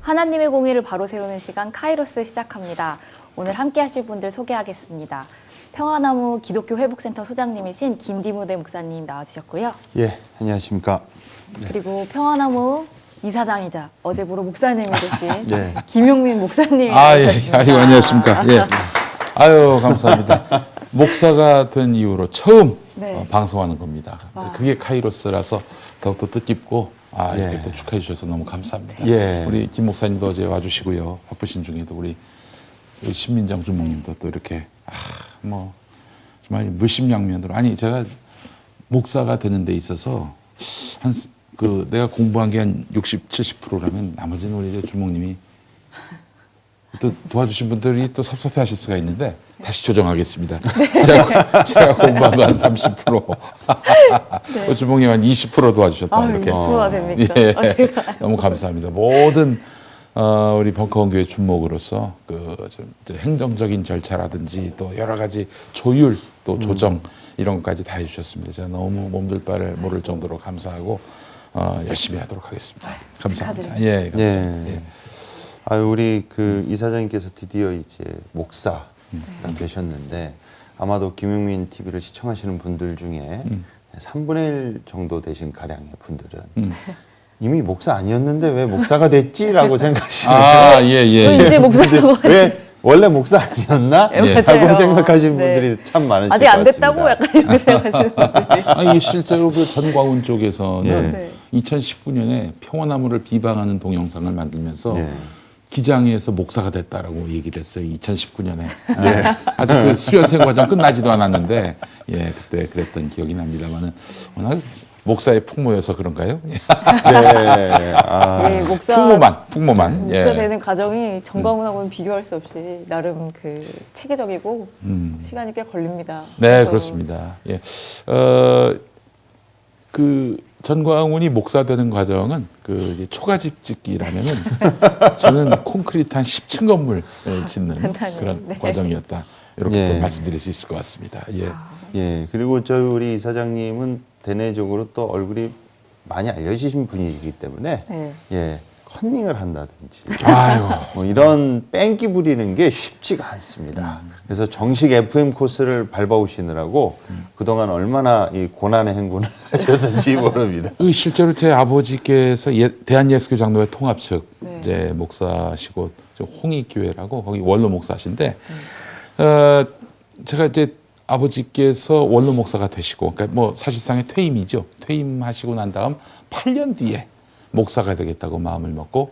하나님의 공의를 바로 세우는 시간 카이로스 시작합니다. 오늘 함께 하실 분들 소개하겠습니다. 평화나무 기독교 회복센터 소장님이신 김디무대 목사님 나와주셨고요. 예, 안녕하십니까. 그리고 평화나무 이사장이자 어제부로 목사님이 되신 네. 김용민 목사님이 예. 나와주셨습니다. 아이고, 안녕하십니까. 예. 아유, 감사합니다. 목사가 된 이후로 처음 네. 방송하는 겁니다. 와. 그게 카이로스라서 더욱더 뜻깊고, 이렇게 예. 또 축하해 주셔서 너무 감사합니다. 예. 우리 김 목사님도 어제 와주시고요. 바쁘신 중에도 우리 신민정 주목님도 또 이렇게, 정말 물심양면으로. 아니, 제가 목사가 되는 데 있어서 내가 공부한 게 한 60, 70%라면 나머지는 우리 이제 주목님이 또 도와주신 분들이 또 섭섭해 하실 수가 있는데 다시 조정하겠습니다. 제가 공부한 거 한 30%. 네. 주목님 한 20% 도와주셨다. 이렇게. 20%가 됩니까? 예. 너무 감사합니다. 모든 우리 벙커원교회 주목으로서 행정적인 절차라든지 또 여러 가지 조율 또 조정 이런 것까지 다 해주셨습니다. 제가 너무 몸둘 바를 모를 정도로 감사하고 열심히 하도록 하겠습니다. 감사합니다. 예, 감사합니다. 예. 우리 이사장님께서 드디어 이제 목사가 되셨는데 아마도 김용민 TV를 시청하시는 분들 중에 3분의 1 정도 되신 가량의 분들은 이미 목사 아니었는데 왜 목사가 됐지라고 생각하시는 예. 이제 목사라고 왜 원래 목사 아니었나? 예. 라고 생각하시는 분들이 참 많으실 아직 것 안 됐다고 같습니다. 약간 이렇게 생각하시는 분들이. 실제로 그 전광훈 쪽에서는 네. 2019년에 평화나무를 비방하는 동영상을 만들면서 예. 기장에서 목사가 됐다라고 얘기를 했어요. 2019년에. 아직 그 수련생 과정 끝나지도 않았는데, 그때 그랬던 기억이 납니다만은, 워낙 목사의 풍모여서 그런가요? 네. 예, 목사 풍모만. 목사 되는 과정이 정광훈하고는 비교할 수 없이 나름 체계적이고 시간이 꽤 걸립니다. 네, 그렇습니다. 예. 전광훈이 목사 되는 과정은 이제 초가집 짓기라면은 저는 콘크리트 한 10층 건물 짓는 간단히, 그런 네. 과정이었다. 이렇게 또 예. 말씀드릴 수 있을 것 같습니다. 예. 예, 그리고 우리 이사장님은 대내적으로 또 얼굴이 많이 알려지신 분이기 때문에 네. 예, 컨닝을 한다든지 아유. 뭐 이런 뺑기 부리는 게 쉽지가 않습니다. 그래서 정식 FM 코스를 밟아오시느라고 그동안 얼마나 이 고난의 행군을 하셨는지 모릅니다. 실제로 제 아버지께서 대한예수교 장로회 통합 측 네. 이제 목사시고 홍익교회라고 거기 원로 목사신데 제가 이제 아버지께서 원로 목사가 되시고 그러니까 뭐 사실상의 퇴임이죠. 퇴임하시고 난 다음 8년 뒤에 목사가 되겠다고 마음을 먹고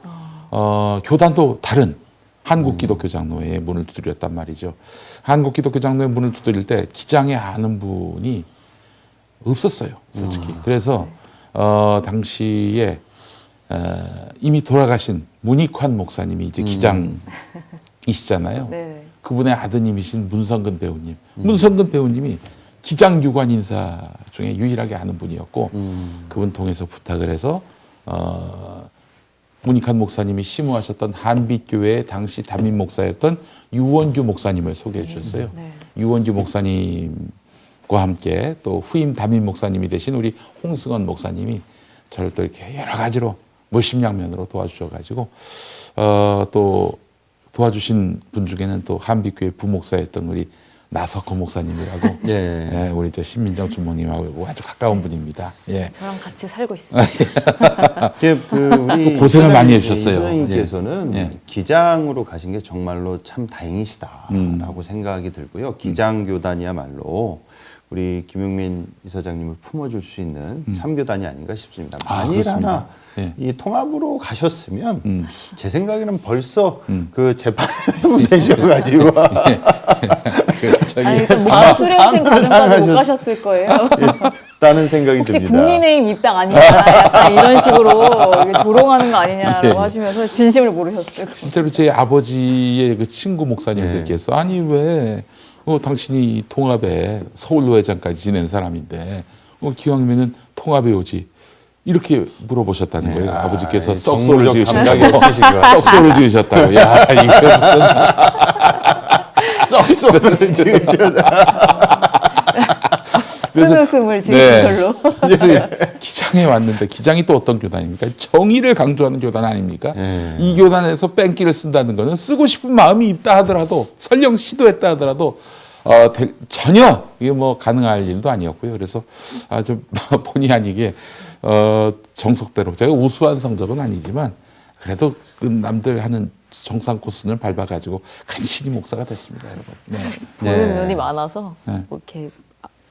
교단도 다른 한국 기독교 장로회의 문을 두드렸단 말이죠. 한국 기독교 장로회 문을 두드릴 때 기장에 아는 분이 없었어요, 솔직히. 그래서 당시에 이미 돌아가신 문익환 목사님이 이제 기장이시잖아요. 네. 그분의 아드님이신 문성근 배우님. 문성근 배우님이 기장 유관 인사 중에 유일하게 아는 분이었고 그분 통해서 부탁을 해서 문익환 목사님이 심우하셨던 한빛교회의 당시 담임 목사였던 유원규 목사님을 소개해 주셨어요. 네. 유원규 목사님과 함께 또 후임 담임 목사님이 되신 우리 홍승원 목사님이 저를 또 이렇게 여러 가지로 물심양면으로 도와주셔가지고 또 도와주신 분 중에는 또 한빛교회 부목사였던 우리 나석호 목사님이라고 예. 우리 신민정 주모님하고 아주 가까운 분입니다. 예. 저랑 같이 살고 있습니다. 우리 고생을 많이 해주셨어요. 이사장님께서는 예. 기장으로 가신 게 정말로 참 다행이시다라고 생각이 들고요. 기장교단이야말로 우리 김용민 이사장님을 품어줄 수 있는 참교단이 아닌가 싶습니다. 만일 그렇습니다. 하나 예. 이 통합으로 가셨으면 제 생각에는 벌써 재판에 되셔가지고 아니, 목사 수련생 과정까지 못 가셨을 거예요. 다는 생각이 혹시 듭니다. 국민의힘 입당 아니냐, 약간 이런 식으로 조롱하는 거 아니냐라고 예. 하시면서 진심을 모르셨어요. 실제로 제 아버지의 그 친구 목사님들께서 아니 왜 당신이 통합에 서울로회장까지 지낸 사람인데 기왕이면은 통합에 오지 이렇게 물어보셨다는 거예요. 아버지께서 썩소를 감각이 없으신 거 썩소를 지으셨다고. 야 이게 무슨 썩소를 지으셨다. 쓰는 숨을 지금 네. 별로. 그래서 기장에 왔는데 기장이 또 어떤 교단입니까? 정의를 강조하는 교단 아닙니까? 이 교단에서 뺑기를 쓴다는 거는 쓰고 싶은 마음이 있다 하더라도 설령 시도했다 하더라도 전혀 이게 뭐 가능할 일도 아니었고요. 그래서 아주 본의 아니게 정석대로 제가 우수한 성적은 아니지만 그래도 그 남들 하는 정상 코스를 밟아가지고 간신히 목사가 됐습니다, 여러분. 네. 보는 눈이 많아서 네. 뭐 이렇게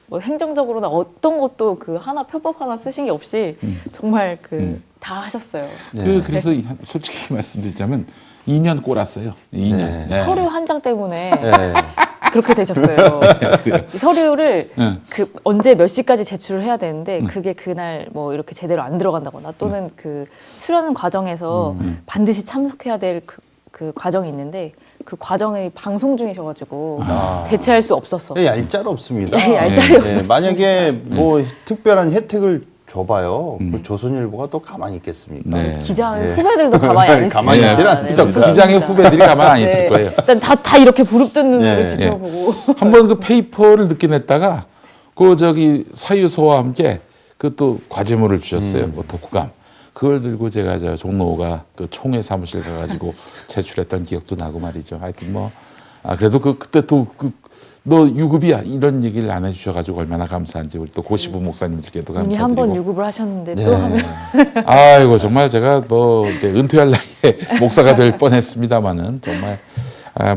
뭐 행정적으로나 어떤 것도 그 하나 표법 하나 쓰신 게 없이 정말 그 다 하셨어요. 네. 그래서 솔직히 말씀드리자면 2년 꼬랐어요. 2년. 네. 네. 서류 한 장 때문에 네. 그렇게 되셨어요. 이 서류를 네. 그 언제 몇 시까지 제출을 해야 되는데 그게 그날 뭐 이렇게 제대로 안 들어간다거나 또는 그 수련 과정에서 반드시 참석해야 될 그 과정이 있는데 그 과정이 방송 중이셔가지고 대체할 수 없어서 얄짤없습니다. 얄짤이 없었어요. 만약에 뭐 특별한 혜택을 줘봐요. 그 조선일보가 또 가만히 있겠습니까? 네. 기장 예. 후배들도 가만히 안 있습니다. 가만히 있질 네, 않습니다. 네. 기장의 후배들이 가만 안 있을 네. 거예요. 일단 다 이렇게 부릅뜬 눈으로 네. 지켜보고 한번 그 페이퍼를 늦게 냈다가 그 저기 사유서와 함께 그 또 과제물을 주셨어요. 뭐 독후감. 그걸 들고 제가 저 종로가 그 총회 사무실 가가지고 제출했던 기억도 나고 말이죠. 하여튼 뭐 그래도 그때 또 너 유급이야 이런 얘기를 안 해주셔가지고 얼마나 감사한지 우리 또 고시부 목사님들께도 이미 한 번 감사드리고. 유급을 하셨는데 네. 또 하면 아이고 정말 제가 뭐 이제 은퇴할 나이에 목사가 될 뻔했습니다만은 정말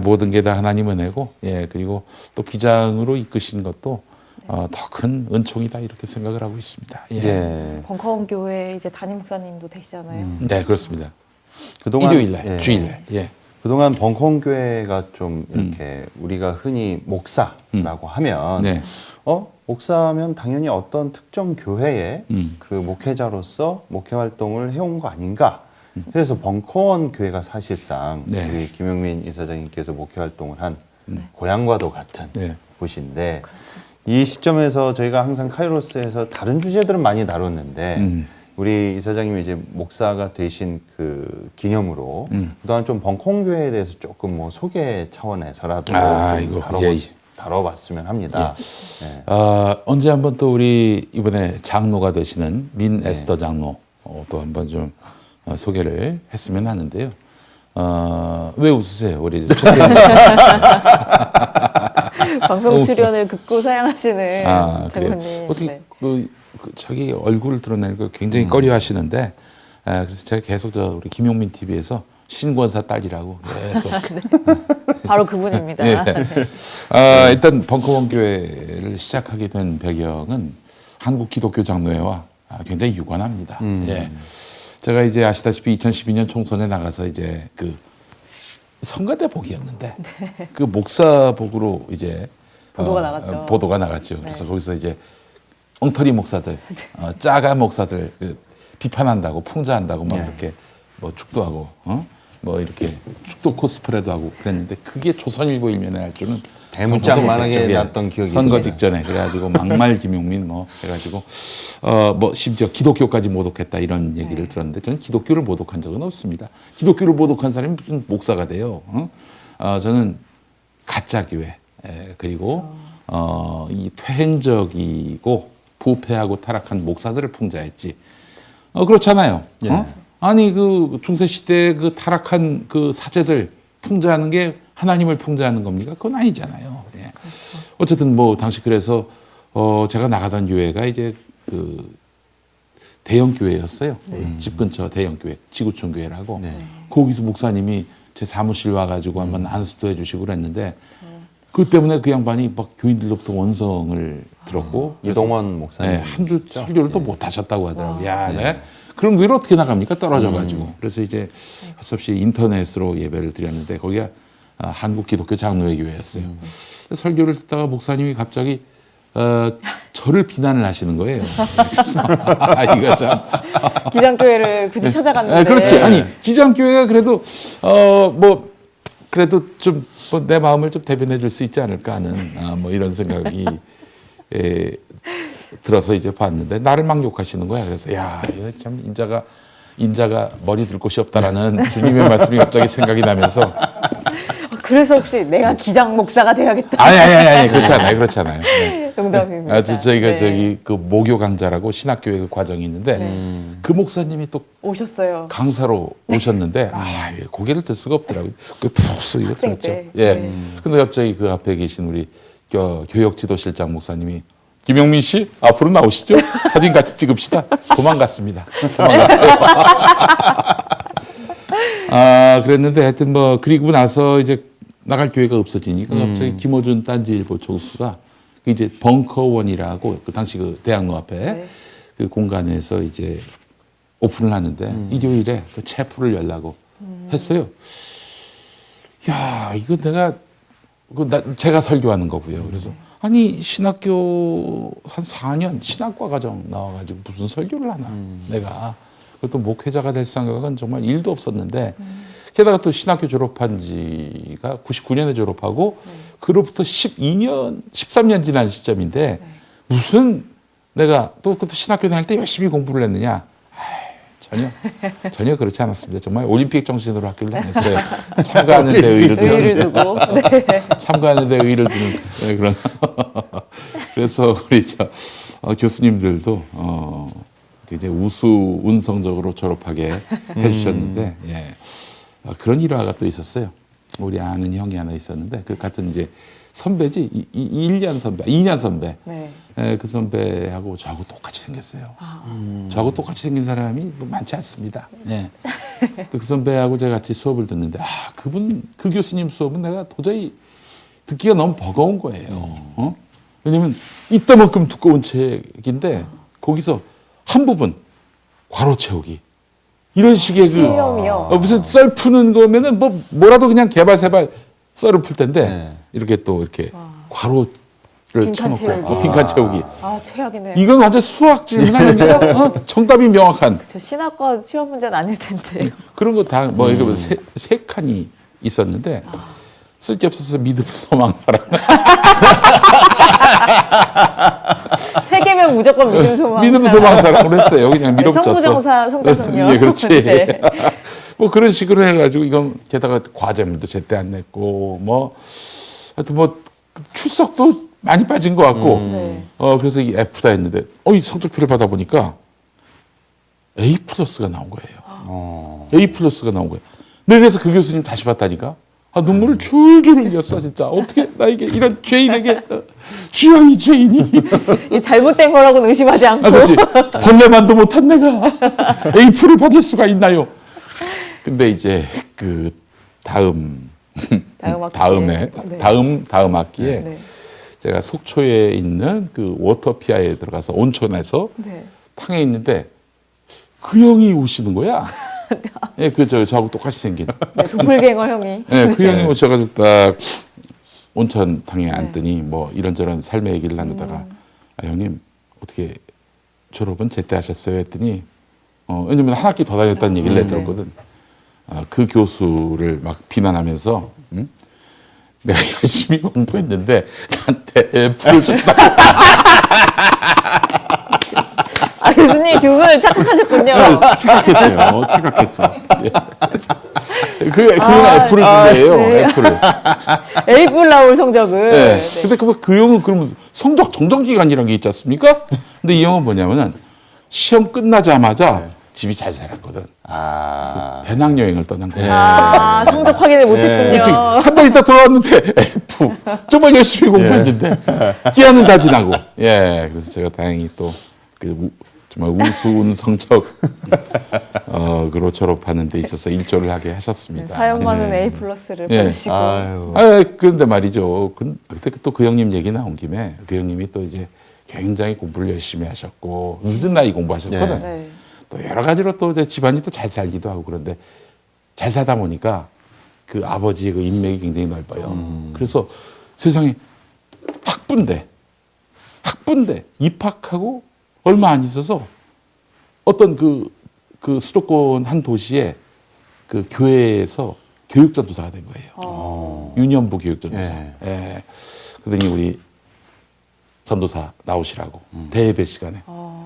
모든 게 다 하나님 은혜고 그리고 또 기장으로 이끄신 것도 더 큰 은총이다 이렇게 생각을 하고 있습니다. 예. 벙커원 교회 이제 담임 목사님도 되시잖아요. 네 그렇습니다. 그동안 일요일날, 예. 주일날. 그동안 벙커원 교회가 좀 이렇게 우리가 흔히 목사라고 하면 네. 목사면 당연히 어떤 특정 교회에 음. 그 목회자로서 목회 활동을 해온 거 아닌가. 그래서 벙커원 교회가 사실상 네. 우리 김용민 이사장님께서 목회 활동을 한 고향과도 같은 네. 곳인데 이 시점에서 저희가 항상 카이로스에서 다른 주제들은 많이 다뤘는데 우리 이사장님이 이제 목사가 되신 그 기념으로 그동안 좀 벙커원 교회에 대해서 조금 뭐 소개 차원에서라도 좀 이거, 다뤄봤으면 합니다. 예. 언제 한번 또 우리 이번에 장로가 되시는 민 에스더 장로 또 한번 좀 소개를 했으면 하는데요. 왜 웃으세요, 우리 초대님? 방송 출연을 극구 사양하시는 그래요? 장로님. 어떻게 네. 그 자기 얼굴을 드러내는 걸 굉장히 꺼려하시는데 그래서 제가 계속 우리 김용민 TV에서 신권사 딸이라고 계속 바로 그분입니다. 예. 네. 일단 벙커원 교회를 시작하게 된 배경은 한국 기독교 장로회와 굉장히 유관합니다. 예. 제가 이제 아시다시피 2012년 총선에 나가서 이제 그 성가대복이었는데 그 목사복으로 이제 보도가 나갔죠. 보도가 나갔죠. 그래서 거기서 이제 엉터리 목사들, 짜가 목사들 비판한다고 풍자한다고 막 이렇게 뭐 축도하고 뭐 이렇게 축도 코스프레도 하고 그랬는데 그게 조선일보 일면에 할 줄은 대문짝만하게 났던 기억이 선거 있습니다. 직전에 그래가지고 막말 김용민 뭐 해가지고 뭐 심지어 기독교까지 모독했다 이런 얘기를 들었는데 저는 기독교를 모독한 적은 없습니다. 기독교를 모독한 사람이 무슨 목사가 돼요? 저는 가짜 교회 그리고 이 퇴행적이고 부패하고 타락한 목사들을 풍자했지. 그렇잖아요. 아니 그 중세 시대 그 타락한 그 사제들 풍자하는 게 하나님을 풍자하는 겁니까? 그건 아니잖아요. 예. 어쨌든 뭐 당시 그래서 제가 나가던 교회가 이제 그 대형 교회였어요. 집 근처 대형 교회, 지구촌 교회라고. 거기서 목사님이 제 사무실 와가지고 한번 안수도 해주시고 그랬는데 그 때문에 그 양반이 막 교인들로부터 원성을 들었고 이동원 목사님 한 주 설교를 또 못 하셨다고 하더라고요. 야, 네. 그런 교회를 어떻게 나갑니까? 떨어져가지고. 그래서 이제 할 수 없이 인터넷으로 예배를 드렸는데 거기가 한국 기독교 장로회 교회였어요. 설교를 듣다가 목사님이 갑자기 저를 비난을 하시는 거예요. 그래서 이거 참. 기장교회를 굳이 찾아갔는데. 그렇지. 아니 기장교회가 그래도 뭐 그래도 좀 내 마음을 좀 대변해 줄 수 있지 않을까 하는 뭐 이런 생각이 들어서 이제 봤는데 나를 막 욕하시는 거야. 그래서 야 이거 참 인자가 머리 들 곳이 없다라는 주님의 말씀이 갑자기 생각이 나면서 그래서 혹시 내가 기장 목사가 돼야겠다. 아니 그렇지 않아요. 네. 농담입니다. 저희가 네. 저기 그 모교 강좌라고 신학교에 그 과정이 있는데 그 목사님이 또 오셨어요. 강사로 오셨는데 고개를 들 수가 없더라고요. 푹 쓰고 학생 들었죠. 때. 예. 네. 근데 갑자기 그 앞에 계신 우리 교역지도실장 목사님이 김영민 씨 앞으로 나오시죠. 사진 같이 찍읍시다. 도망갔습니다. 도망갔어요. 그랬는데 하여튼 뭐 그리고 나서 이제 나갈 교회가 없어지니까 갑자기 김어준 딴지일보 총수가 이제 벙커원이라고 그 당시 그 대학로 앞에 네. 그 공간에서 이제 오픈을 하는데 일요일에 그 체포를 열라고 했어요. 야, 이거 내가 제가 설교하는 거고요. 그래서 아니 신학교 한 4년 신학과 과정 나와가지고 무슨 설교를 하나 내가 그것도 목회자가 될 생각은 정말 일도 없었는데 게다가 또 신학교 졸업한 지가 99년에 졸업하고 그로부터 13년 지난 시점인데 무슨 내가 또 그것도 신학교 다닐 때 열심히 공부를 했느냐. 전혀 그렇지 않았습니다. 정말 올림픽 정신으로 학교를 다녔어요. 참가하는 데 의의를 두고. 네. 참가하는 데 의의를 두는 그런. 그래서 우리 교수님들도 굉장히 우수운 성적으로 졸업하게 해주셨는데 그런 일화가 또 있었어요. 우리 아는 형이 하나 있었는데 그 같은 이제 선배지 1년 선배, 2년 선배. 네. 그 선배하고 저하고 똑같이 생겼어요. 저하고 똑같이 생긴 사람이 뭐 많지 않습니다. 예. 그 선배하고 제가 같이 수업을 듣는데 그 교수님 수업은 내가 도저히 듣기가 너무 버거운 거예요. 왜냐면 이따만큼 두꺼운 책인데 거기서 한 부분 괄호 채우기 이런 식의 시험이요? 무슨 썰 푸는 거면은 뭐라도 그냥 개발세발 썰을 풀 텐데 이렇게 또 이렇게 괄호를 빈칸 쳐놓고 채우기. 빈칸 채우기. 최악이네요. 이건 완전 수학 질문 아닙니까? 정답이 명확한 저 신학과 시험 문제는 아닐 텐데. 그런 거 다 뭐 이거 세 칸이 있었는데 쓸데없어서 믿음 소망 사랑. 세 개면 무조건 믿음 소망. 믿음 소망 사랑으로 했어요. 그냥 밀어붙였어. 성부정사 성자성녀. 예, 그렇지. 네. 뭐 그런 식으로 해가지고 이건 게다가 과제물도 제때 안 냈고 뭐 하여튼 뭐 출석도 많이 빠진 것 같고 네. 그래서 이 F다 했는데 이 성적표를 받아보니까 A 플러스가 나온 거예요. A 플러스가 나온 거예요. 그래서 그 교수님 다시 봤다니까. 눈물을 줄줄 흘렸어 진짜. 어떻게 나에게 이런 죄인에게 주여 이 죄인이 이 잘못된 거라고는 의심하지 않고. 그렇지. 벌레만도 못한 내가 A프를 받을 수가 있나요? 근데 이제 그 다음 다음에 네. 다음 학기에 네. 제가 속초에 있는 그 워터피아에 들어가서 온천에서 네. 탕에 있는데 그 형이 오시는 거야. 예, 저하고 똑같이 생긴. 네, 도플갱어 형이. 예, 그 형이 오셔가지고 딱 온천탕에 앉더니 뭐 이런저런 삶의 얘기를 나누다가 형님 어떻게 졸업은 제때 하셨어요? 했더니 왜냐면 한 학기 더 다녔다는 얘기를 내가 들었거든. 그 교수를 막 비난하면서 내가 열심히 공부했는데 나한테 F를 줬다. 교수님 두 분을 착각하셨군요. 착각했어요. 착각했어. 예. 그 형은 F를 준 거예요. 그래요? F를. A뿔 나올 성적을. 네. 네. 근데 그 형은 그러면 성적 정정 기간이라는 게 있지 않습니까? 근데 이 형은 뭐냐면은 시험 끝나자마자 집이 잘 살았거든. 배낭여행을 떠난 거야. 성적 확인을 못했군요. 한 달 있다 돌아왔는데 F. 정말 열심히 공부했는데 기한은 다 지나고. 예. 그래서 제가 다행히 또 정말 우스운 성적 그로 졸업하는 데 있어서 일조를 하게 하셨습니다. 사연 많은 A 플러스를 받으시고. 그런데 말이죠. 그때 또 그 형님 얘기 나온 김에 그 형님이 또 이제 굉장히 공부를 열심히 하셨고 늦은 나이 공부하셨거든. 네. 또 여러 가지로 또 이제 집안이 또 잘 살기도 하고 그런데 잘 살다 보니까 그 아버지의 그 인맥이 굉장히 넓어요. 그래서 세상에 학부인데 입학하고 얼마 안 있어서 어떤 그 수도권 한 도시에 그 교회에서 교육전도사가 된 거예요. 유년부 교육전도사. 예. 그러더니 우리 전도사 나오시라고 대예배 시간에.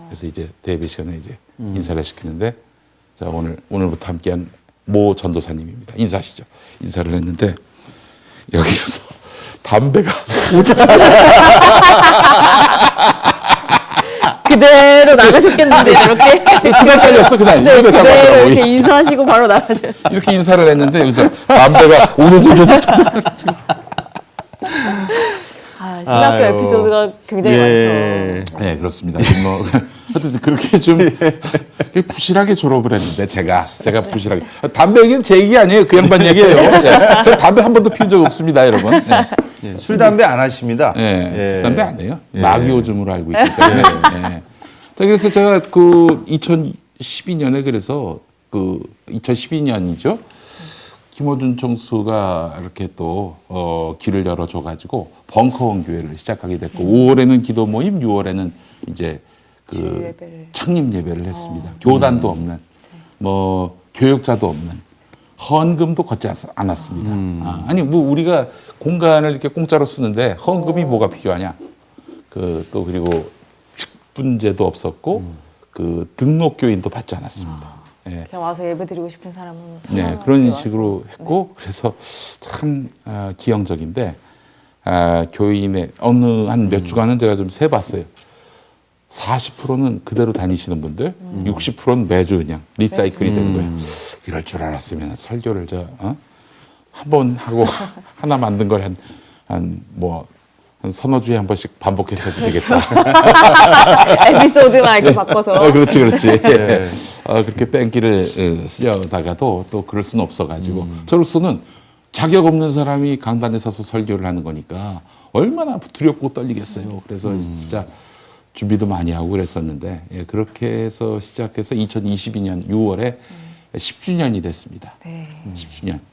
그래서 이제 대예배 시간에 이제 인사를 시키는데 자 오늘부터 함께한 모 전도사님입니다. 인사하시죠. 인사를 했는데 여기서 담배가 그대로 나가셨겠는데 이렇게. 그날 잘렸어 그날. 네, 이거 그대로 나가더라고. 이렇게 인사하시고 바로 나가죠. 이렇게 인사를 했는데 여기서 담배가 우르르르 아, 신학교 아유. 에피소드가 굉장히 예. 많죠. 네, 그렇습니다. 뭐 하여튼 그렇게 좀 부실하게 졸업을 했는데 제가 부실하게 담배 얘기는 제 얘기 아니에요. 그 양반 얘기예요. 네. 저 담배 한 번도 피운 적 없습니다, 여러분. 네. 예, 술 담배 안 하십니다. 네, 예. 담배 안 해요. 예. 마귀오줌으로 알고 있기 때문에. 네. 자, 그래서 제가 그 2012년에 그래서 그 2012년이죠. 김어준 총수가 이렇게 또 길을 열어줘가지고 벙커원 교회를 시작하게 됐고 5월에는 기도 모임, 6월에는 이제 그 주일 예배를. 창립 예배를 했습니다. 교단도 없는, 뭐 교역자도 없는, 헌금도 걷지 않았습니다. 아니 뭐 우리가 공간을 이렇게 공짜로 쓰는데 헌금이 뭐가 필요하냐? 또 그리고 직분제도 없었고 그 등록 교인도 받지 않았습니다. 예. 그냥 와서 예배 드리고 싶은 사람은 네, 편안하게 그런 와서. 식으로 했고 그래서 참 기형적인데 교인의 어느 한 몇 주간은 제가 좀 세봤어요. 40%는 그대로 다니시는 분들, 60%는 매주 그냥 리사이클이 되는 거예요. 이럴 줄 알았으면 설교를 한 번 하고 하나 만든 걸 한 서너 주에 한 번씩 반복해서 해도 되겠다. 에피소드만 이렇게 바꿔서. 그렇지. 예. 그렇게 뺑기를 쓰려다가도 또 그럴 수는 없어가지고 저로서는 자격 없는 사람이 강단에 서서 설교를 하는 거니까 얼마나 두렵고 떨리겠어요. 그래서 진짜 준비도 많이 하고 그랬었는데 그렇게 해서 시작해서 2022년 6월에 10주년이 됐습니다. 네.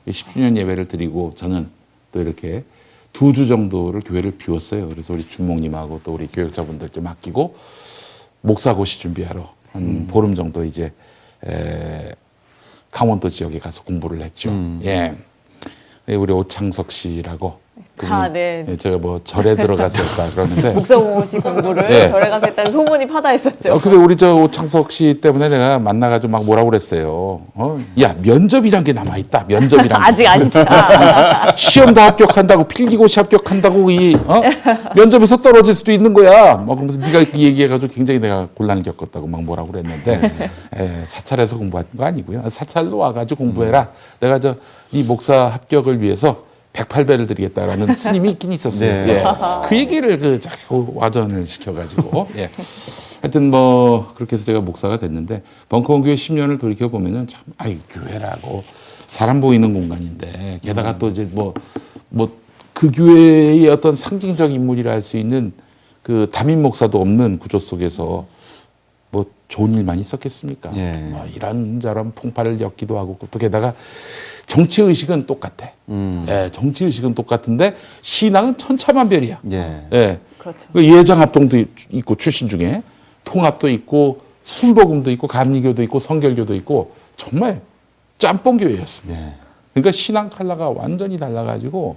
10주년 예배를 드리고 저는 또 이렇게 2주 정도를 교회를 비웠어요. 그래서 우리 주목님하고 또 우리 교역자분들께 맡기고 목사고시 준비하러 한 보름 정도 이제 강원도 지역에 가서 공부를 했죠. 예, 우리 오창석 씨라고 네. 예, 제가 뭐 절에 들어갔었다 그러는데 목사고시 공부를 네. 절에 가서 했다는 소문이 파다했었죠. 근데 우리 저 오창석 씨 때문에 내가 만나가지고 막 뭐라고 그랬어요. 야, 면접이란 게 남아있다. 면접이란 게. 아직 아니죠. 시험 다 합격한다고 필기고시 합격한다고 면접에서 떨어질 수도 있는 거야. 막 그러면서 네가 이 얘기해가지고 굉장히 내가 곤란을 겪었다고 막 뭐라고 그랬는데 사찰에서 공부한 거 아니고요. 사찰로 와가지고 공부해라. 내가 네 목사 합격을 위해서 108배를 드리겠다라는 스님이 있긴 있었어요. 네. 예. 그 얘기를 자꾸 와전을 시켜가지고. 예. 하여튼 뭐 그렇게 해서 제가 목사가 됐는데 벙커원 교회 10년을 돌이켜 보면은 참 교회라고 사람 보이는 공간인데 게다가 또 이제 뭐 그 교회의 어떤 상징적 인물이라 할 수 있는 그 담임 목사도 없는 구조 속에서 뭐 좋은 일만 있었겠습니까? 예. 뭐 이런저런 풍파를 겪기도 하고 또 게다가 정치 의식은 똑같아. 예, 정치 의식은 똑같은데 신앙은 천차만별이야. 예. 예. 그렇죠. 그 예장합동도 있고 출신 중에 통합도 있고 순복음도 있고 감리교도 있고 성결교도 있고 정말 짬뽕 교회였습니다. 예. 그러니까 신앙 컬러가 완전히 달라가지고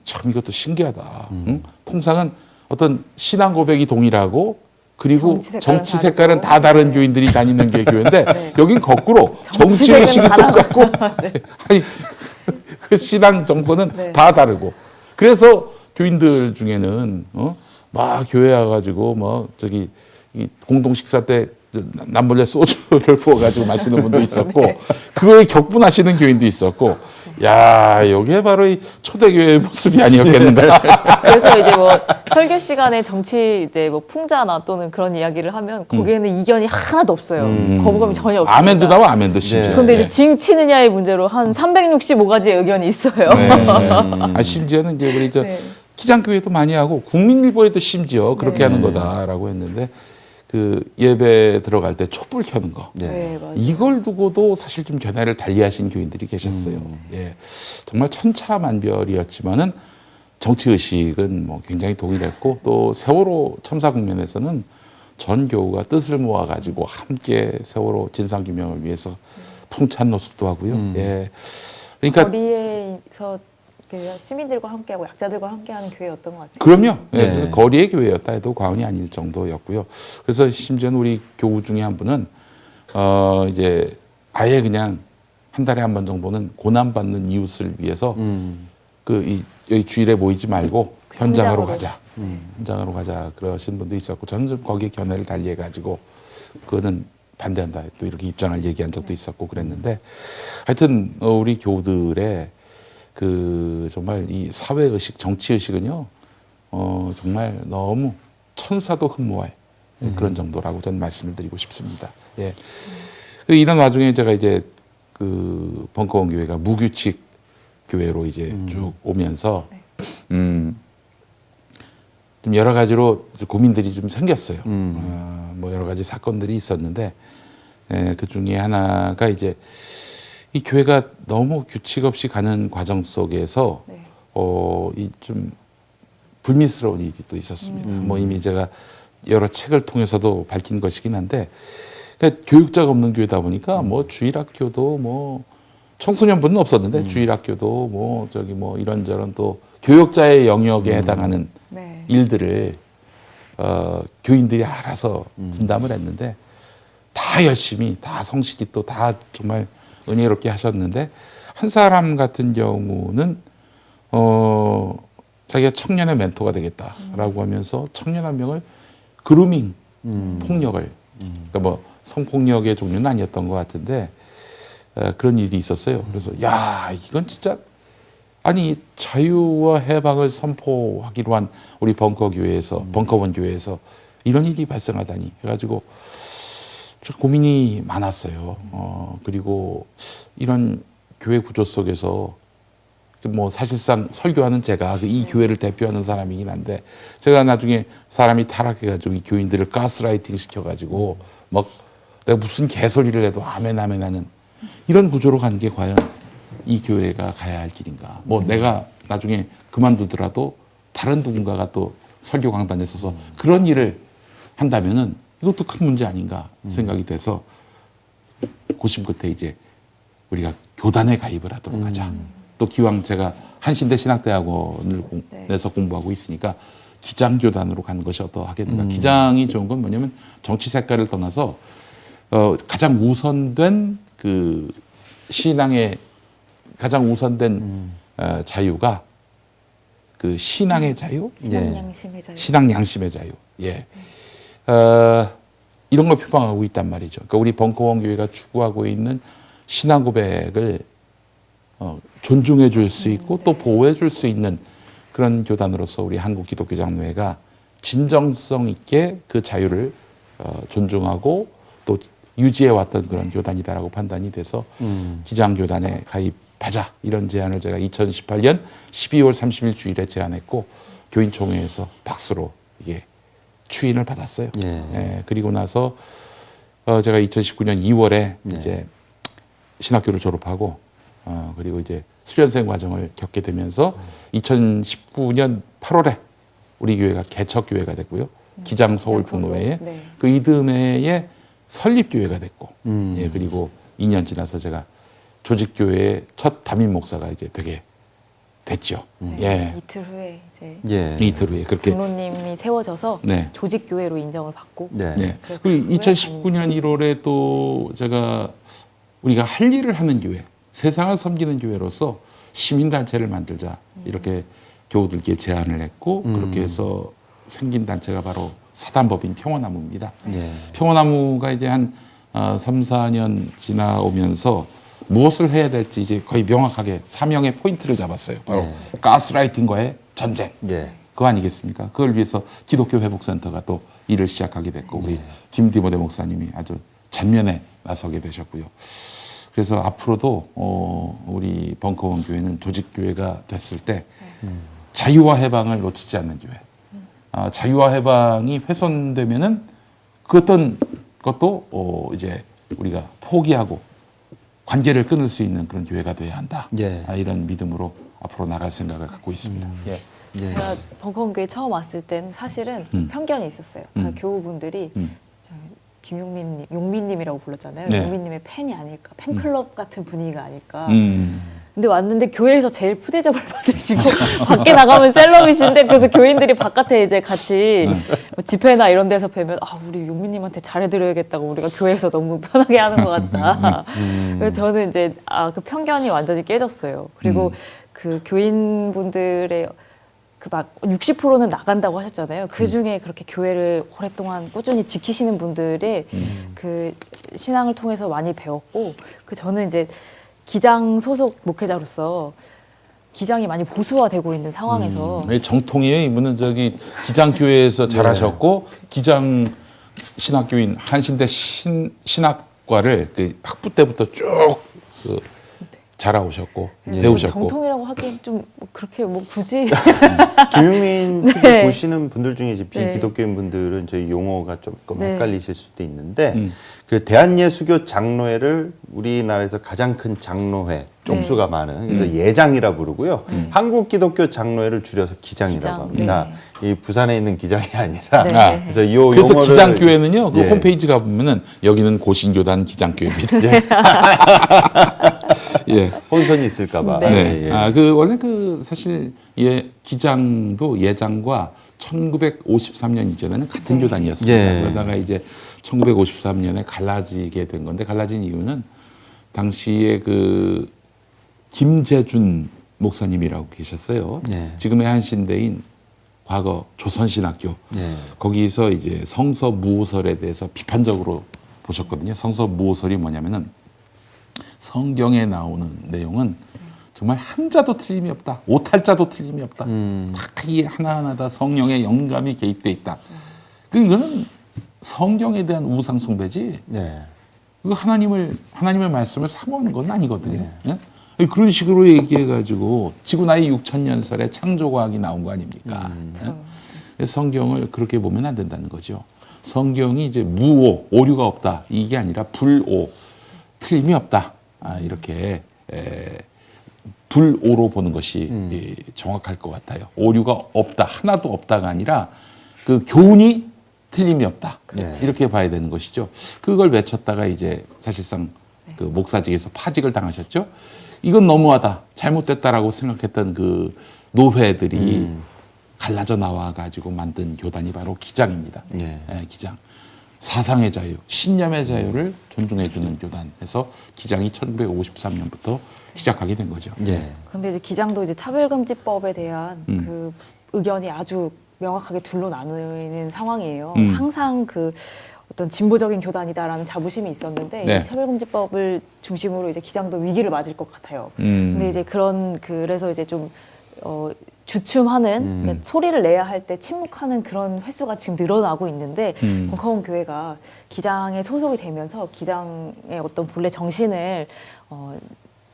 참 이것도 신기하다. 응? 통상은 어떤 신앙 고백이 동일하고 그리고 정치 색깔은 다 다른 교인들이 다니는 게 교회인데 네. 여긴 거꾸로 정치 정치색은 의식이 다 똑같고 아니, 그 신앙 정서는 네. 다 다르고 그래서 교인들 중에는 막 교회 와가지고 이 공동 식사 때 남몰래 소주를 부어가지고 마시는 분도 있었고 네. 그거에 격분하시는 교인도 있었고 야 여기에 바로 이 초대교회의 모습이 아니었겠는가. 그래서 이제 뭐 설교 시간에 정치 이제 뭐 풍자나 또는 그런 이야기를 하면 거기에는 이견이 하나도 없어요. 거부감이 전혀 없어요. 아멘도 나와 아멘도 심지어. 네. 근데 이제 예. 징 치느냐의 문제로 한 365가지의 의견이 있어요. 네. 심지어는 이제 우리 네. 기장교회도 많이 하고 국민일보에도 심지어 그렇게 네. 하는 거다라고 했는데 그 예배 들어갈 때 촛불 켜는 거. 네, 맞아요. 이걸 두고도 사실 좀 견해를 달리하신 교인들이 계셨어요. 예, 정말 천차만별이었지만은 정치 의식은 뭐 굉장히 동일했고 또 세월호 참사 국면에서는 전 교우가 뜻을 모아가지고 함께 세월호 진상 규명을 위해서 풍찬 노숙도 하고요. 예, 그러니까 거리에서 그 시민들과 함께하고 약자들과 함께하는 교회였던 것 같아요. 그럼요. 예, 네. 그래서 거리의 교회였다 해도 과언이 아닐 정도였고요. 그래서 심지어는 우리 교우 중에 한 분은 이제 아예 그냥 한 달에 한 번 정도는 고난받는 이웃을 위해서 여기 주일에 모이지 말고 현장으로 현장으로. 가자. 현장으로 가자 그러신 분도 있었고 저는 좀 거기에 견해를 달리해가지고 그거는 반대한다 또 이렇게 입장을 얘기한 적도 있었고 그랬는데 하여튼 우리 교우들의 그 정말 이 사회의식, 정치의식은요 정말 너무 천사도 흠모할 그런 정도라고 저는 말씀을 드리고 싶습니다. 예. 이런 와중에 제가 이제 그 벙커원 교회가 무규칙 교회로 이제 쭉 오면서 좀 여러 가지로 고민들이 좀 생겼어요. 뭐 여러 가지 사건들이 있었는데 그 중에 하나가 이제 이 교회가 너무 규칙 없이 가는 과정 속에서 네. 이 좀 불미스러운 일이 또 있었습니다. 뭐 이미 제가 여러 책을 통해서도 밝힌 것이긴 한데 그러니까 교육자가 없는 교회다 보니까 뭐 주일학교도 뭐 청소년부는 없었는데 주일학교도 뭐 저기 뭐 이런저런 또 교육자의 영역에 해당하는 네. 일들을 교인들이 알아서 분담을 했는데 다 열심히 다 성실히 또 다 정말 은혜롭게 하셨는데 한 사람 같은 경우는 자기가 청년의 멘토가 되겠다라고 하면서 청년 한 명을 그루밍 폭력을 그러니까 뭐 성폭력의 종류는 아니었던 것 같은데 그런 일이 있었어요. 그래서 야 이건 진짜 아니 자유와 해방을 선포하기로 한 우리 벙커원 교회에서 이런 일이 발생하다니 해가지고 좀 고민이 많았어요. 그리고 이런 교회 구조 속에서 뭐 사실상 설교하는 제가 이 교회를 대표하는 사람이긴 한데 제가 나중에 사람이 타락해가지고 이 교인들을 가스라이팅 시켜가지고 막 내가 무슨 개소리를 해도 아멘 하는 이런 구조로 가는 게 과연 이 교회가 가야 할 길인가. 뭐 내가 나중에 그만두더라도 다른 누군가가 또 설교 강단에 서서 그런 일을 한다면은 이것도 큰 문제 아닌가 생각이 돼서 고심 끝에 이제 우리가 교단에 가입을 하도록 하자. 또 기왕 제가 한신대 신학대학원에서 공부하고 있으니까 기장교단으로 가는 것이 어떠하겠는가. 기장이 좋은 건 뭐냐면 정치 색깔을 떠나서 가장 우선된 그 신앙의 가장 우선된 자유가 그 신앙의 자유, 신앙 양심의 자유. 신앙 양심의 자유. 예. 이런 걸 표방하고 있단 말이죠. 그러니까 우리 벙커원 교회가 추구하고 있는 신앙 고백을 존중해 줄 수 있고 또 보호해 줄 수 있는 그런 교단으로서 우리 한국기독교장로회가 진정성 있게 그 자유를 존중하고 또 유지해 왔던 그런 교단이다라고 판단이 돼서 기장교단에 가입하자 이런 제안을 제가 2018년 12월 30일 주일에 제안했고 교인총회에서 박수로 이게 추인을 받았어요. 예, 그리고 나서 제가 2019년 2월에 이제 신학교를 졸업하고 그리고 이제 수련생 과정을 겪게 되면서 2019년 8월에 우리 교회가 개척교회가 됐고요. 기장 서울 분노회에 네. 그 이듬해에 설립교회가 됐고 예, 그리고 2년 지나서 제가 조직교회의 첫 담임 목사가 이제 되게 됐죠. 네. 예. 이틀 후에 이제 이틀 후에 그렇게 장로님이 세워져서 네. 조직교회로 인정을 받고 네. 그래서 그리고 그 후에 2019년 1월에 또 제가 우리가 할 일을 하는 교회, 세상을 섬기는 교회로서 시민단체를 만들자 이렇게 교우들께 제안을 했고 그렇게 해서 생긴 단체가 바로 사단법인 평화나무입니다. 평화나무가 이제 한 3, 4년 지나오면서 무엇을 해야 될지 이제 거의 명확하게 사명의 포인트를 잡았어요. 바로 가스라이팅과의 전쟁. 그거 아니겠습니까? 그걸 위해서 기독교 회복센터가 또 일을 시작하게 됐고 우리 김디모데 목사님이 아주 전면에 나서게 되셨고요. 그래서 앞으로도 우리 벙커원 교회는 조직교회가 됐을 때 자유와 해방을 놓치지 않는 교회. 자유와 해방이 훼손되면은 그 어떤 것도 이제 우리가 포기하고 관계를 끊을 수 있는 그런 교회가 돼야 한다. 이런 믿음으로 앞으로 나갈 생각을 갖고 있습니다. 제가 벙커원 교회 처음 왔을 때는 사실은 편견이 있었어요. 다 교우분들이 김용민님, 용민님이라고 불렀잖아요. 네. 용민님의 팬이 아닐까, 팬클럽 같은 분위기가 아닐까. 음. 근데 왔는데 교회에서 제일 푸대접을 받으시고 밖에 나가면 셀럽이신데 그래서 교인들이 바깥에 이제 같이 뭐 집회나 이런 데서 뵈면 우리 용민님한테 잘해드려야겠다고 우리가 교회에서 너무 편하게 하는 것 같다. 그래서 저는 이제 그 편견이 완전히 깨졌어요. 그리고 그 교인분들의 그 막 60%는 나간다고 하셨잖아요. 그 중에 그렇게 교회를 오랫동안 꾸준히 지키시는 분들의 그 신앙을 통해서 많이 배웠고, 그 저는 이제 기장 소속 목회자로서 기장이 많이 보수화되고 있는 상황에서 정통이에요. 이분은 저기 기장교회에서 자라셨고 기장 신학교인 한신대 신학과를 그 학부 때부터 쭉 그 자라오셨고 배우셨고. 정통이라고 하기엔 좀 그렇게 뭐 굳이 김용민 TV 네. 보시는 분들 중에 이제 네. 비기독교인 분들은 저희 용어가 조금 네. 헷갈리실 수도 있는데 그 대한예수교 장로회를 우리나라에서 가장 큰 장로회 쪽수가 많은 그래서 예장이라 부르고요. 한국 기독교 장로회를 줄여서 기장이라고 기장, 합니다. 이 부산에 있는 기장이 아니라 네. 아, 그래서 이 그래서 용어를 기장교회는요. 그 예. 홈페이지 가 보면은 여기는 고신교단 기장교회입니다. 예. 혼선이 있을까봐. 네. 네. 예, 예. 아, 그 원래 그 사실 기장도 예장과 1953년 이전에는 같은 교단이었습니다. 예. 그러다가 이제 1953년에 갈라지게 된 건데 갈라진 이유는 당시에 그 김재준 목사님이라고 계셨어요. 예. 지금의 한신대인 과거 조선신학교 예. 거기서 이제 성서 무호설에 대해서 비판적으로 보셨거든요. 성서 무호설이 뭐냐면은 성경에 나오는 내용은 정말 한자도 틀림이 없다. 오탈자도 틀림이 없다. 다 이 하나하나 다 성령의 영감이 개입돼 있다. 이거는 성경에 대한 우상 숭배지. 네. 그 하나님의 말씀을 사모하는 건 아니거든요. 예? 그런 식으로 얘기해가지고 지구 나이 6천년설에 창조과학이 나온 거 아닙니까? 예? 성경을 그렇게 보면 안 된다는 거죠. 성경이 이제 무오, 오류가 없다. 이게 아니라 불오, 틀림이 없다. 이렇게 불오로 보는 것이 정확할 것 같아요. 오류가 없다. 하나도 없다가 아니라 그 교훈이 틀림이 없다. 네. 이렇게 봐야 되는 것이죠. 그걸 외쳤다가 이제 사실상 그 목사직에서 파직을 당하셨죠. 이건 너무하다. 잘못됐다라고 생각했던 그 노회들이 갈라져 나와가지고 만든 교단이 바로 기장입니다. 네. 예, 기장. 사상의 자유, 신념의 자유를 존중해주는 교단에서 기장이 1953년부터 시작하게 된 거죠. 예. 그런데 이제 기장도 이제 차별금지법에 대한 그 의견이 아주 명확하게 둘로 나누는 상황이에요. 항상 그 어떤 진보적인 교단이다라는 자부심이 있었는데 네. 이 차별금지법을 중심으로 이제 기장도 위기를 맞을 것 같아요. 음. 근데 이제 그래서 이제 좀 주춤하는 그러니까 소리를 내야 할 때 침묵하는 그런 횟수가 지금 늘어나고 있는데 벙커원 교회가 기장에 소속이 되면서 기장의 어떤 본래 정신을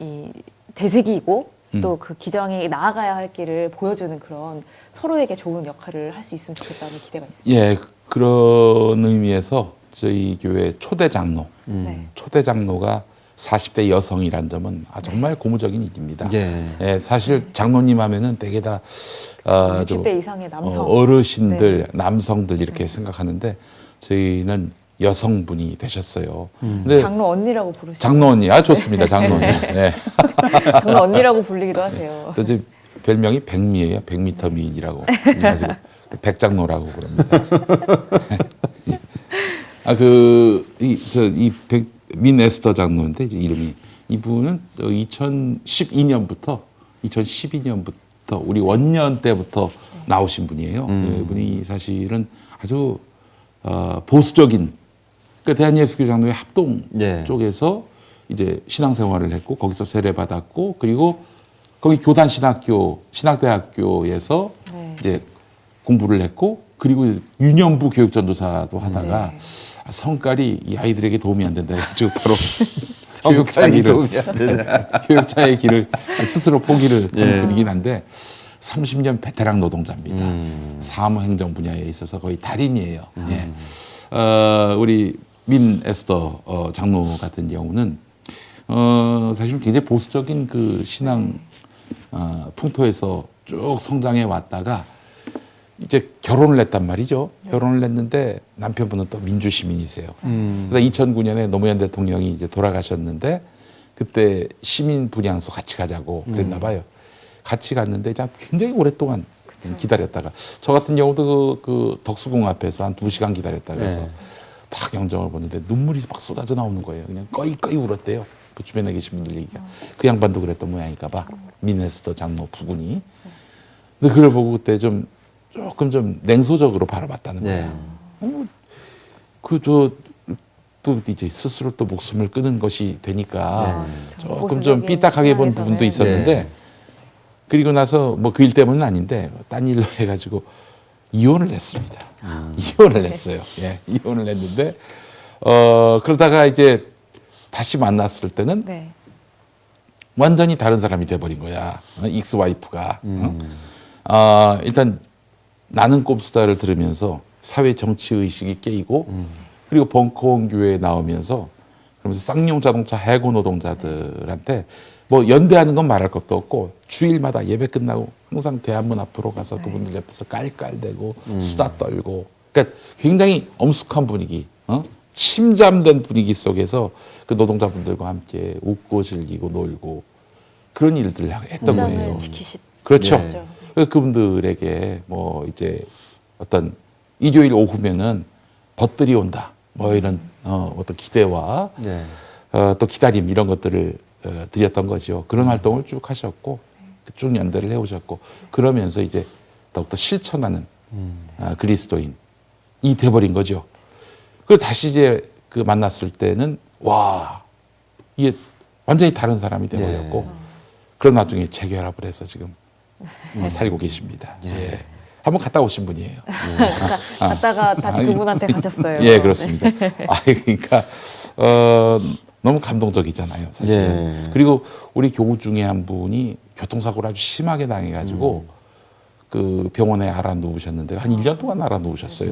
이 되새기고 또 그 기장이 나아가야 할 길을 보여주는 그런 서로에게 좋은 역할을 할 수 있으면 좋겠다는 기대가 있습니다. 예, 그런 의미에서 저희 교회 초대 장로, 네. 초대 장로가 40대 여성이란 점은 정말 고무적인 일입니다. 예. 예, 사실 장로님 하면은 되게 다 60대 이상의 남성. 어르신들, 남성들 이렇게 생각하는데 저희는 여성분이 되셨어요. 근데 장로 언니라고 부르시죠. 장로 언니, 좋습니다. 장로 언니. 네. 장로 언니라고 불리기도 하세요. 또 이제 별명이 백미예요. 100m 미인이라고. 그래가지고 백장로라고 그럽니다. 민 에스더 장로인데 이제 이름이 이분은 2012년부터 우리 원년 때부터 나오신 분이에요. 이분이 사실은 아주 보수적인 그 대한예수교 장로회 합동 예. 쪽에서 이제 신앙생활을 했고 거기서 세례받았고 그리고 거기 교단 신학대학교에서 네. 이제 공부를 했고 그리고 유년부 교육전도사도 하다가 성깔이 이 아이들에게 도움이 안 된다 해가지고 바로 성찰이 도움이 안 된다. 교육자의 길을 스스로 포기를 예. 하는 분이긴 한데 30년 베테랑 노동자입니다. 사무행정 분야에 있어서 거의 달인이에요. 예. 우리 민 에스더 장로 같은 경우는 사실 굉장히 보수적인 그 신앙 풍토에서 쭉 성장해 왔다가 이제 결혼을 했단 말이죠. 결혼을 했는데 남편분은 또 민주 시민이세요. 그래서 2009년에 노무현 대통령이 이제 돌아가셨는데 그때 시민 분향소 같이 가자고 그랬나 봐요. 같이 갔는데 이제 굉장히 오랫동안 기다렸다가 저 같은 경우도 그 덕수궁 앞에서 한 2시간 기다렸다가 해서 네. 딱 영정을 보는데 눈물이 막 쏟아져 나오는 거예요. 그냥 꺼이꺼이 울었대요. 그 주변에 계신 분들 얘기가 그 양반도 그랬던 모양인가 봐. 미네스터 장로 부군이. 근데 그걸 보고 그때 조금 좀 냉소적으로 바라봤다는 거야. 네. 또 이제 스스로 또 목숨을 끊은 것이 되니까 조금 좀 보수적인 삐딱하게 본 신앙에서는. 부분도 있었는데 네. 그리고 나서 뭐 그 일 때문은 아닌데 딴 일로 해가지고 이혼을 했습니다. 이혼을 했어요. 예, 이혼을 했는데 그러다가 이제 다시 만났을 때는 네. 완전히 다른 사람이 돼버린 거야. 익스 와이프가. 일단 나는 꼼수다를 들으면서 사회 정치 의식이 깨이고 그리고 벙커원 교회에 나오면서 그러면서 쌍용 자동차 해고 노동자들한테 뭐 연대하는 건 말할 것도 없고 주일마다 예배 끝나고 항상 대한문 앞으로 가서 그분들 옆에서 깔깔대고 수다 떨고 그러니까 굉장히 엄숙한 분위기, 침잠된 분위기 속에서 그 노동자분들과 함께 웃고 즐기고 놀고 그런 일들을 했던 거예요. 현장을 지키시. 그렇죠. 네. 그래서 그분들에게 뭐 이제 어떤 일요일 오후면은 벗들이 온다. 뭐 이런 어떤 기대와 네. 또 기다림 이런 것들을 드렸던 거죠. 그런 활동을 쭉 하셨고 쭉 연대를 해오셨고 그러면서 이제 더욱더 실천하는 그리스도인이 돼버린 거죠. 그리고 다시 이제 그 만났을 때는 와 이게 완전히 다른 사람이 돼버렸고 네. 그런 와중에 재결합을 해서 지금 살고 계십니다. 예. 한번 갔다 오신 분이에요. 갔다가 다시 그분한테 가셨어요. 예, 그렇습니다. 그러니까 너무 감동적이잖아요, 사실. 네. 그리고 우리 교우 중에 한 분이 교통사고를 아주 심하게 당해가지고 그 병원에 알아 누우셨는데 한 1년 동안 알아 누우셨어요.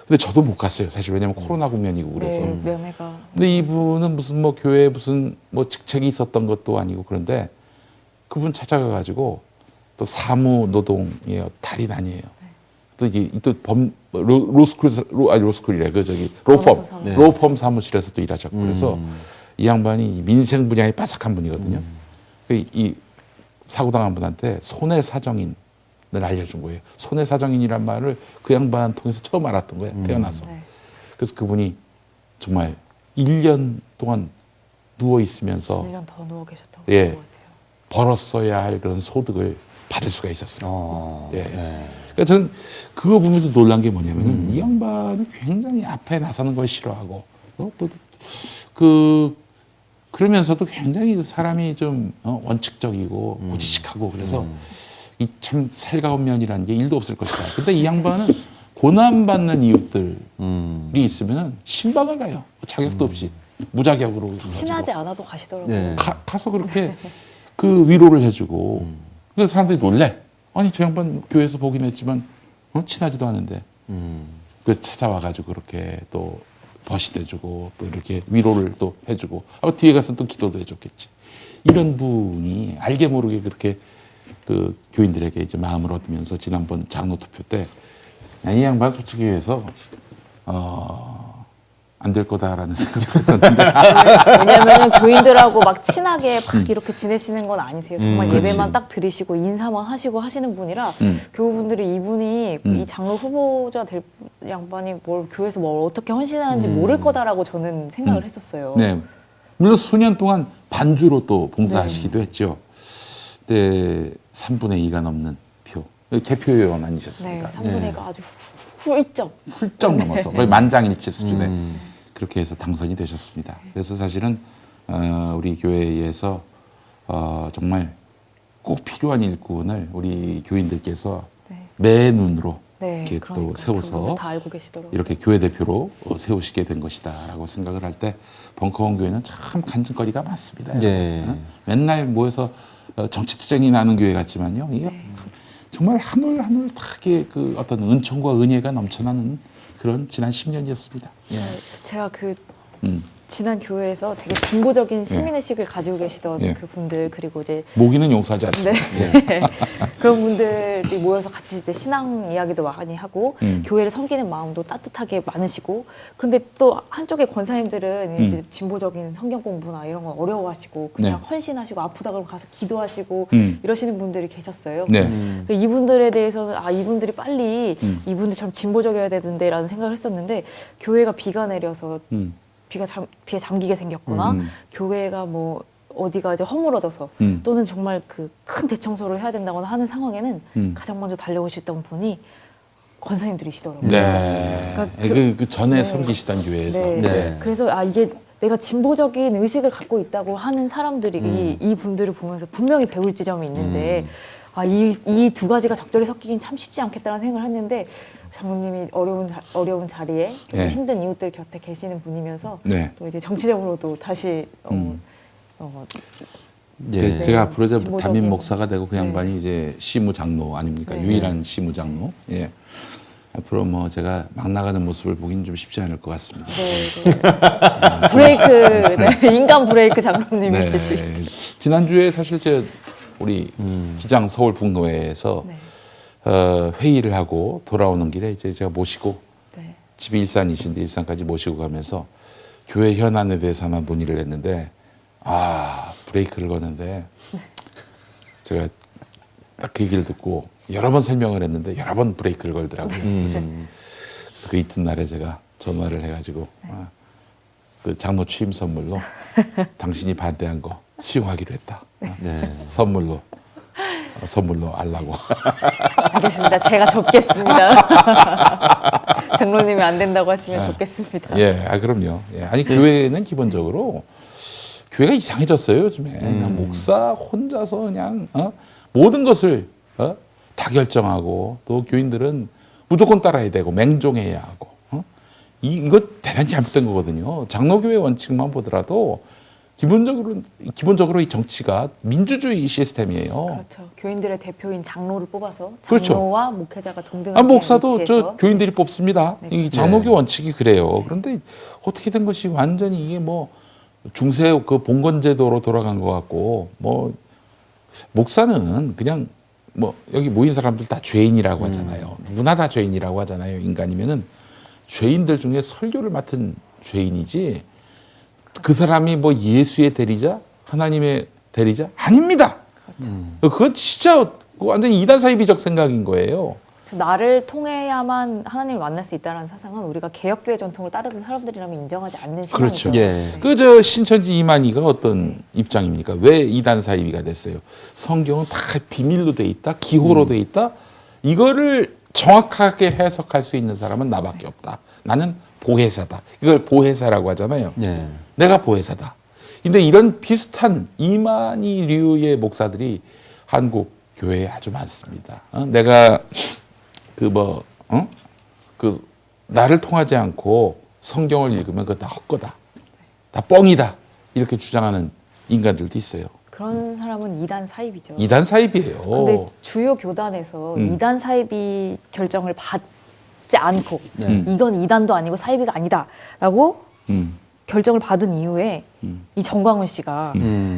근데 저도 못 갔어요, 사실 왜냐면 코로나 국면이고 그래서. 네, 면회가. 근데 이분은 무슨 뭐 교회에 무슨 뭐 직책이 있었던 것도 아니고 그런데 그분 찾아가가지고 또 사무 노동의 달인 아니에요. 또 이게 또 로스쿨이래 그 저기 로펌 네. 로펌 사무실에서 또 일하셨고 그래서 이 양반이 민생 분야에 빠삭한 분이거든요. 이 사고 당한 분한테 손해사정인을 알려준 거예요. 손해사정인이란 말을 그 양반 통해서 처음 알았던 거예요. 태어나서. 네. 그래서 그분이 정말 1년 동안 누워 있으면서 1년 더 누워 계셨다고 예. 그런 것 같아요. 벌었어야 할 그런 소득을 받을 수가 있었어요. 예. 네. 그러니까 저는 그거 보면서 놀란 게 뭐냐면 이 양반은 굉장히 앞에 나서는 걸 싫어하고 그러면서도 굉장히 사람이 좀 원칙적이고 고지식하고 그래서 이 참 살가운 면이라는 게 일도 없을 것이다. 근데 이 양반은 고난받는 이웃들이 있으면 신방을 가요. 자격도 없이 무자격으로 가가지고. 친하지 않아도 가시더라고요. 네. 가서 그렇게 그 위로를 해주고 그래서 사람들이 놀래. 아니 저 양반 교회에서 보긴 했지만 친하지도 않은데 그 찾아와가지고 그렇게 또 벗이 돼주고 또 이렇게 위로를 또 해주고 뒤에 가서 또 기도도 해줬겠지. 이런 분이 알게 모르게 그렇게 그 교인들에게 이제 마음을 얻으면서 지난번 장로 투표 때 이 양반 솔직히 해서 안 될 거다라는 생각을 했었는데 왜냐면 교인들하고 막 친하게 막 이렇게 지내시는 건 아니세요. 정말 그렇지. 예배만 딱 드리시고 인사만 하시고 하시는 분이라 교우분들이 이분이 이 장로 후보자 될 양반이 뭘 교회에서 뭘 어떻게 헌신하는지 모를 거다라고 저는 생각을 했었어요. 네. 물론 수년 동안 반주로 또 봉사하시기도 했죠. 네, 3분의 2가 넘는 표. 개표위원 네, 아니셨습니까? 3분의 1가 아주 훌쩍. 훌쩍 넘어서 거의 만장일치 수준에 그렇게 해서 당선이 되셨습니다. 그래서 사실은 우리 교회에서 정말 꼭 필요한 일꾼을 우리 교인들께서 네. 매 눈으로 네, 이렇게 또 그러니까요. 세워서 그분들 다 알고 계시더라고요. 이렇게 교회 대표로 세우시게 된 것이다라고 생각을 할 때 벙커원 교회는 참 간증거리가 많습니다. 네. 맨날 모여서 정치 투쟁이 나는 교회 같지만요. 이게 정말 한 올 한 올 다 그 어떤 은총과 은혜가 넘쳐나는 그런 지난 10년이었습니다. 예. 제가 그 지난 교회에서 되게 진보적인 시민의식을 가지고 계시던 예. 그분들 그리고 이제 모기는 용서하지 않습니다. 네. 그런 분들이 모여서 같이 이제 신앙 이야기도 많이 하고 교회를 섬기는 마음도 따뜻하게 많으시고 그런데 또 한쪽의 권사님들은 이제 진보적인 성경 공부나 이런 거 어려워하시고 그냥 네. 헌신하시고 아프다 그러면 가서 기도하시고 이러시는 분들이 계셨어요. 네. 이분들에 대해서는 이분들이 빨리 이분들처럼 진보적이어야 되는데라는 생각을 했었는데 교회가 비가 내려서 비에 잠기게 생겼거나 교회가 뭐 어디가 이제 허물어져서 또는 정말 그 큰 대청소를 해야 된다거나 하는 상황에는 가장 먼저 달려오셨던 분이 권사님들이시더라고요. 네. 그러니까 그 전에 네. 섬기시던 교회에서. 네. 네. 그래서 이게 내가 진보적인 의식을 갖고 있다고 하는 사람들이 이 분들을 보면서 분명히 배울 지점이 있는데 이 두 가지가 적절히 섞이긴 참 쉽지 않겠다는 생각을 했는데 장로님이 어려운 자리에 네. 힘든 이웃들 곁에 계시는 분이면서 네. 또 이제 정치적으로도 다시 예. 제가 앞으로 이제 진보적인- 담임 목사가 되고 그 네. 양반이 이제 시무 장로 아닙니까? 네. 유일한 시무 장로. 예. 앞으로 뭐 제가 막 나가는 모습을 보기는 좀 쉽지 않을 것 같습니다. 네. 브레이크 인간 브레이크 장로님이시. 네. 지난주에 사실 우리 기장 서울 북노회에서 네. 회의를 하고 돌아오는 길에 이제 제가 모시고 네. 집이 일산이신데 일산까지 모시고 가면서 교회 현안에 대해서 하나 논의를 했는데 브레이크를 거는데 제가 딱 그 얘기를 듣고 여러 번 설명을 했는데 여러 번 브레이크를 걸더라고요. 그래서 그 이튿날에 제가 전화를 해가지고 그 장로 취임 선물로 당신이 반대한 거 수용하기로 했다. 네. 선물로 알라고. 알겠습니다. 제가 접겠습니다. 장로님이 안 된다고 하시면 접겠습니다. 예, 그럼요. 예. 아니 교회는 기본적으로 교회가 이상해졌어요 요즘에. 그냥 목사 혼자서 그냥 모든 것을 다 결정하고 또 교인들은 무조건 따라야 되고 맹종해야 하고 이거 대단히 잘못된 거거든요. 장로교회 원칙만 보더라도 기본적으로 이 정치가 민주주의 시스템이에요. 그렇죠. 교인들의 대표인 장로를 뽑아서 그렇죠. 장로와 목회자가 동등하게 목사도 저 위치해서 교인들이 뽑습니다. 네. 이 장로교 원칙이 그래요. 그런데 어떻게 된 것이 완전히 이게 뭐 중세 그 봉건제도로 돌아간 것 같고 뭐 목사는 그냥 뭐 여기 모인 사람들 다 죄인이라고 하잖아요. 누구나 다 죄인이라고 하잖아요. 인간이면은 죄인들 중에 설교를 맡은 죄인이지 그 사람이 뭐 예수의 대리자, 하나님의 대리자 아닙니다. 그건 진짜 완전히 이단 사이비적 생각인 거예요. 나를 통해야만 하나님을 만날 수 있다는 사상은 우리가 개혁교회 전통을 따르는 사람들이라면 인정하지 않는 신앙이죠. 그렇죠. 예. 그 신천지 이만희가 어떤 입장입니까? 왜 이단 사이비가 됐어요? 성경은 다 비밀로 돼 있다, 기호로 돼 있다. 이거를 정확하게 해석할 수 있는 사람은 나밖에 없다. 나는 보혜사다. 이걸 보혜사라고 하잖아요. 예. 내가 보혜사다. 근데 이런 비슷한 이만희류의 목사들이 한국 교회에 아주 많습니다. 내가 나를 통하지 않고 성경을 읽으면 그거 다 헛거다. 다 뻥이다. 이렇게 주장하는 인간들도 있어요. 그런 사람은 이단 사입이죠. 이단 사입이에요. 근데 주요 교단에서 이단 사입이 결정을 받지 않고 이건 이단도 아니고 사입이가 아니다라고 결정을 받은 이후에 이 정광훈 씨가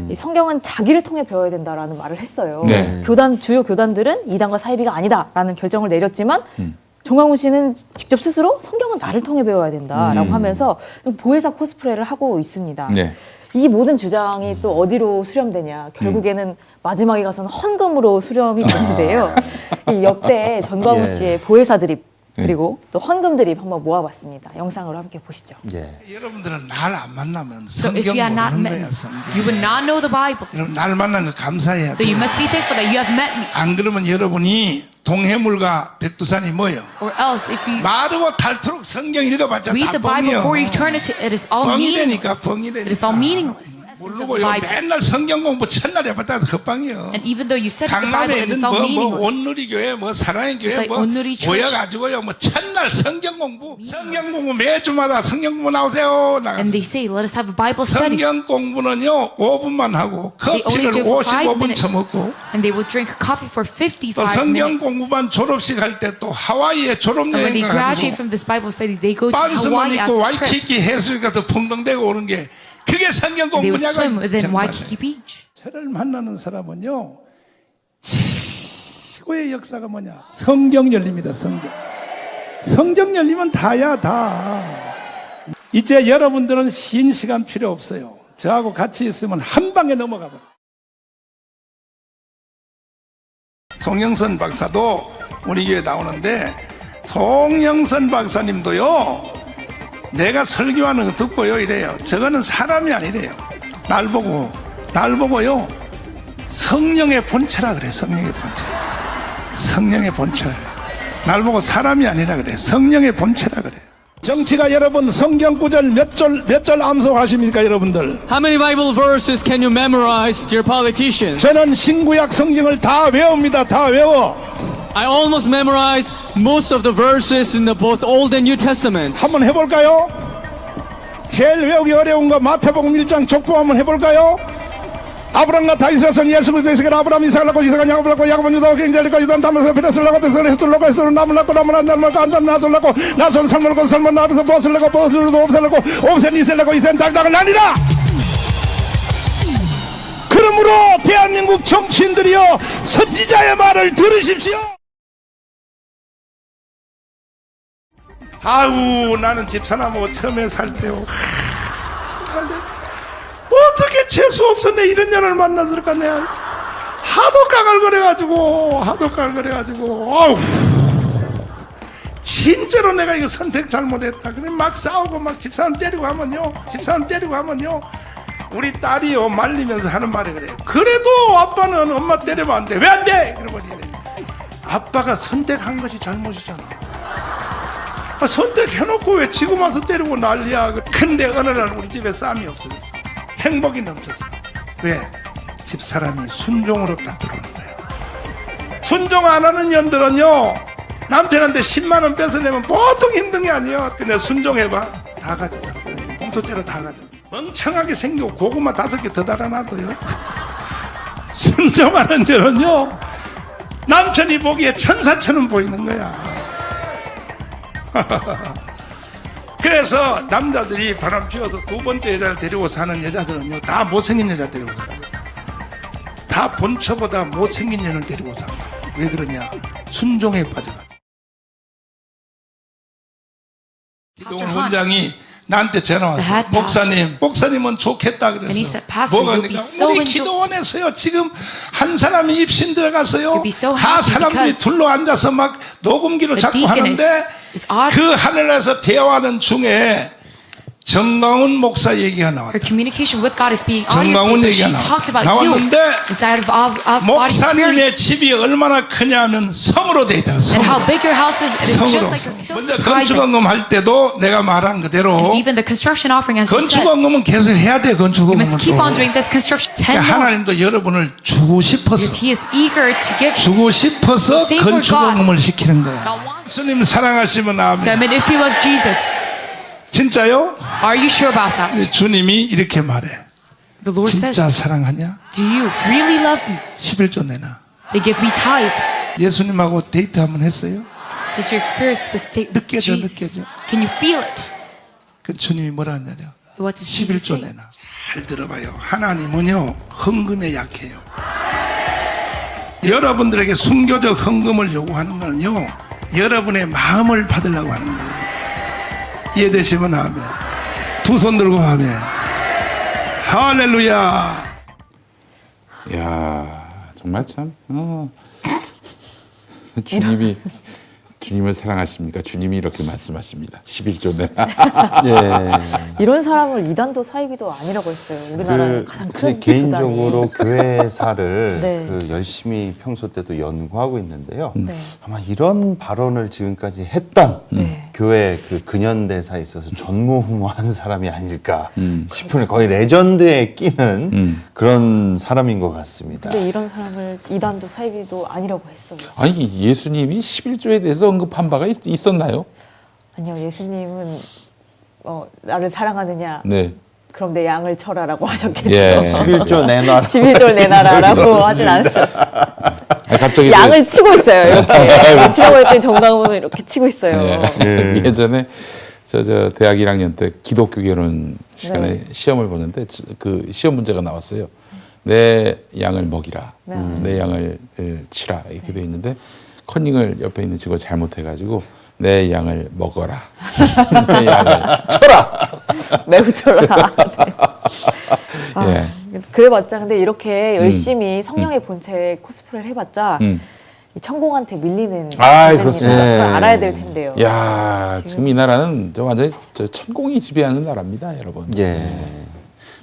이 성경은 자기를 통해 배워야 된다라는 말을 했어요. 네. 주요 교단들은 이단과 사입이가 아니다라는 결정을 내렸지만 정광훈 씨는 직접 스스로 성경은 나를 통해 배워야 된다라고 하면서 좀 보혜사 코스프레를 하고 있습니다. 네. 이 모든 주장이 또 어디로 수렴되냐. 결국에는 마지막에 가서는 헌금으로 수렴이 되는데요. 이 역대 전광훈 예. 씨의 보혜사 드립 그리고 또 헌금 드립 한번 모아봤습니다. 영상으로 함께 보시죠. 예. 여러분들은 날 안 만나면 So if 성경 you are not 모르는 met, 거야 성경. you will not know the Bible. 여러분 날 만난 거 감사해야 So 돼. you must be thankful that you have met me. 안 그러면 여러분이 동해물과 백두산이 뭐요? Or else if you 마르고 닳도록 성경 읽어봤자 read 다 the Bible for 뻥이요. eternity, it is all 뻥이라니까 meaningless. 뻥이라니까. It is all meaningless. Essence of 모르고 the 요 Bible. 맨날 성경 공부 첫날 해봤다 헛방이요. And even though you said the Bible, 강남에 it 있는 is all 뭐 meaningless. 온누리 교회 뭐 사랑의 Just 교회 like 뭐 온누리 church. 모여가지고요 뭐 첫날 성경 공부 매주마다 성경 공부 나오세요 나가서 And they say, let us have a Bible study. 성경 공부는요 5분만 하고 They only 커피를 do it for 5 55분 minutes. 처먹고 And they will drink coffee for 또 55 성경 minutes. 공부반 졸업식 할 때 또 하와이에 And when 졸업여행 they graduate 가가지고 from this Bible study, they go to 빤스만 Hawaii as 입고 a trip. 와이키키 해수에 가서 펑덩대고 오는 게 그게 성경 They will 공부냐고 swim within 정말. Waikiki Beach. 저를 만나는 사람은요 최고의 역사가 뭐냐 성경 열립니다. 성경 열리면 다야 다. 이제 여러분들은 쉰 시간 필요 없어요. 저하고 같이 있으면 한 방에 넘어가 버려. 송영선 박사도 우리 교회 나오는데 송영선 박사님도요 내가 설교하는 거 듣고요 이래요. 저거는 사람이 아니래요. 날 보고요 성령의 본체라 그래. 성령의 본체. 성령의 본체라 그래. 날 보고 사람이 아니라 그래. 성령의 본체라 그래. 정치가 여러분 성경 구절 몇 절 암송하십니까 여러분들? How many Bible verses can you memorize, dear politicians? 저는 신구약 성경을 다 외웁니다. 다 외워. I almost memorize most of the verses in the both Old and New Testament. 한번 해볼까요? 제일 외우기 어려운 거 마태복음 1장 족보 한번 해볼까요? 아브람과 다윗의 son 예수 그리스도의 세계를 아브람 이삭을 낳고 이삭은 야곱을 낳고 야곱은 유다와 경제를 낳고 유다는 담에서 베레스를 낳고 베레스를 헷을 낳고 헷을 남을 낳고 남을 낳고 안단 나설 낳고 나설 살을 낳고 살을 낳고 보스를 낳고 보스를 옵셀을 낳고 옵셀 이셀을 낳고 이셀 달닥을 나니라. 그러므로 대한민국 정치인들이여 선지자의 말을 들으십시오. 아우 나는 집사람하고 처음에 살 때요 어떻게 재수 없어 내 이런 년을 만났을까. 내가 하도 까갈거려가지고 아우 진짜로 내가 이거 선택 잘못했다. 그래 막 싸우고 막 집사람 때리고 하면요 우리 딸이요 말리면서 하는 말이 그래요. 그래도 아빠는 엄마 때리면 안 돼. 왜 안 돼? 이러면 이래. 아빠가 선택한 것이 잘못이잖아. 선택해놓고 왜 지금 와서 때리고 난리야. 근데 어느 날 우리 집에 쌈이 없어졌어. 행복이 넘쳤어. 왜? 집사람이 순종으로 딱 들어오는 거예요. 순종 안 하는 년들은요 남편한테 10만 원 뺏어내면 보통 힘든 게 아니에요. 근데 순종해봐 다 가져가. 봉투째로 다 가져가. 멍청하게 생기고 고구마 5개 더 달아놔도요 순종하는 저는요 남편이 보기에 천사처럼 보이는 거야. 그래서 남자들이 바람 피워서 두 번째 여자를 데리고 사는 여자들은요 다 못생긴 여자 데리고 살아요. 다 본처보다 못생긴 년을 데리고 산다. 왜 그러냐? 순종에 빠져가지고. 기도원 원장이 나한테 전화 왔어. 목사님은 좋겠다 And he 그랬어. said, Pastor, 뭐가 you'll be 그러니까 so 우리 enjoy- 기도원에서요 지금 한 사람이 입신 들어가서요 You'll be so 다 happy 사람들이 because 둘러 앉아서 막 녹음기로 the 자꾸 deaconess 하는데 is on- 그 하늘에서 대화하는 중에 정광훈 목사 얘기가 나왔다. Her communication with God is being 정광훈 audiotape. 얘기가 She talked about you 나왔는데 inside of body 목사님의 experience 집이 얼마나 크냐면 성으로 돼 있다. and how 성으로. big your house is. It is 성으로. just like so 먼저 surprising. 건축원금 할 때도 내가 말한 그대로 And even the construction offering, as he said, 건축원금은 계속 해야 돼. you 건축원금은 must keep on 또. doing this construction 10 more 하나님도 여러분을 주고 싶어서 because He is eager to give. 주고 싶어서 Save for 건축원금을 시키는 거야. God wants. 예수님 사랑하시면 So, I 아멘. mean, if you love Jesus, 진짜요? are you sure about that? 주님이 이렇게 말해. The Lord 진짜 says, 사랑하냐? do you really love me? 11조 내놔. They give me tithe. 예수님하고 데이트 한번 했어요? Did you experience the state with 느껴져, Jesus? 느껴져. Can you feel it? 그 주님이 뭐라 하냐요? What does Jesus 11조 say? 내놔. 잘 들어봐요. 하나님은요 헌금에 약해요. 여러분들에게 순교적 헌금을 요구하는 거는요 여러분의 마음을 받으려고 하는 거예요. 이해되시면 아멘. 두 손 들고 아멘. 할렐루야. 야 정말 참 주님을 사랑하십니까? 주님이 이렇게 말씀하십니다. 11조 내라. 예. 이런 사람을 이단도 사이비도 아니라고 했어요. 우리나라의 가장 큰 개인적으로 교단이. 교회사를 네. 그 열심히 평소 때도 연구하고 있는데요. 네. 아마 이런 발언을 지금까지 했던 네. 교회 그 근현대사에 있어서 전무후무한 사람이 아닐까 싶은 거의 레전드에 끼는 그런 사람인 것 같습니다. 근데 이런 사람을 이단도 사이비도 아니라고 했어요. 아니 예수님이 11조에 대해서 언급한 바가 있었나요? 아니요, 예수님은 나를 사랑하느냐? 네. 그럼 내 양을 쳐라라고 하셨겠죠. 예. 11조 내놔라. 11조를 내놔라라고 하진 않았죠. 아니, 갑자기 양을 치고 있어요. 이렇게 치워버릴 때 정당훈은 이렇게 치고 있어요. 예. 예전에 저 대학 1학년 때 기독교 결혼 시간에 네. 시험을 보는데 그 시험 문제가 나왔어요. 내 양을 먹이라, 네. 내 양을 치라 이렇게 돼 있는데 컨닝을 옆에 있는 친구가 잘못해가지고 내 양을 먹어라, 내 양을 쳐라. 매우 쳐라. 아, 예. 그래봤자 근데 이렇게 열심히 성령의 본체 코스프레를 해봤자 이 천공한테 밀리는 아, 문제입니다. 그렇습니다. 그걸 예. 알아야 될 텐데요. 야, 지금 이 나라는 완전히 천공이 지배하는 나라입니다, 여러분. 예.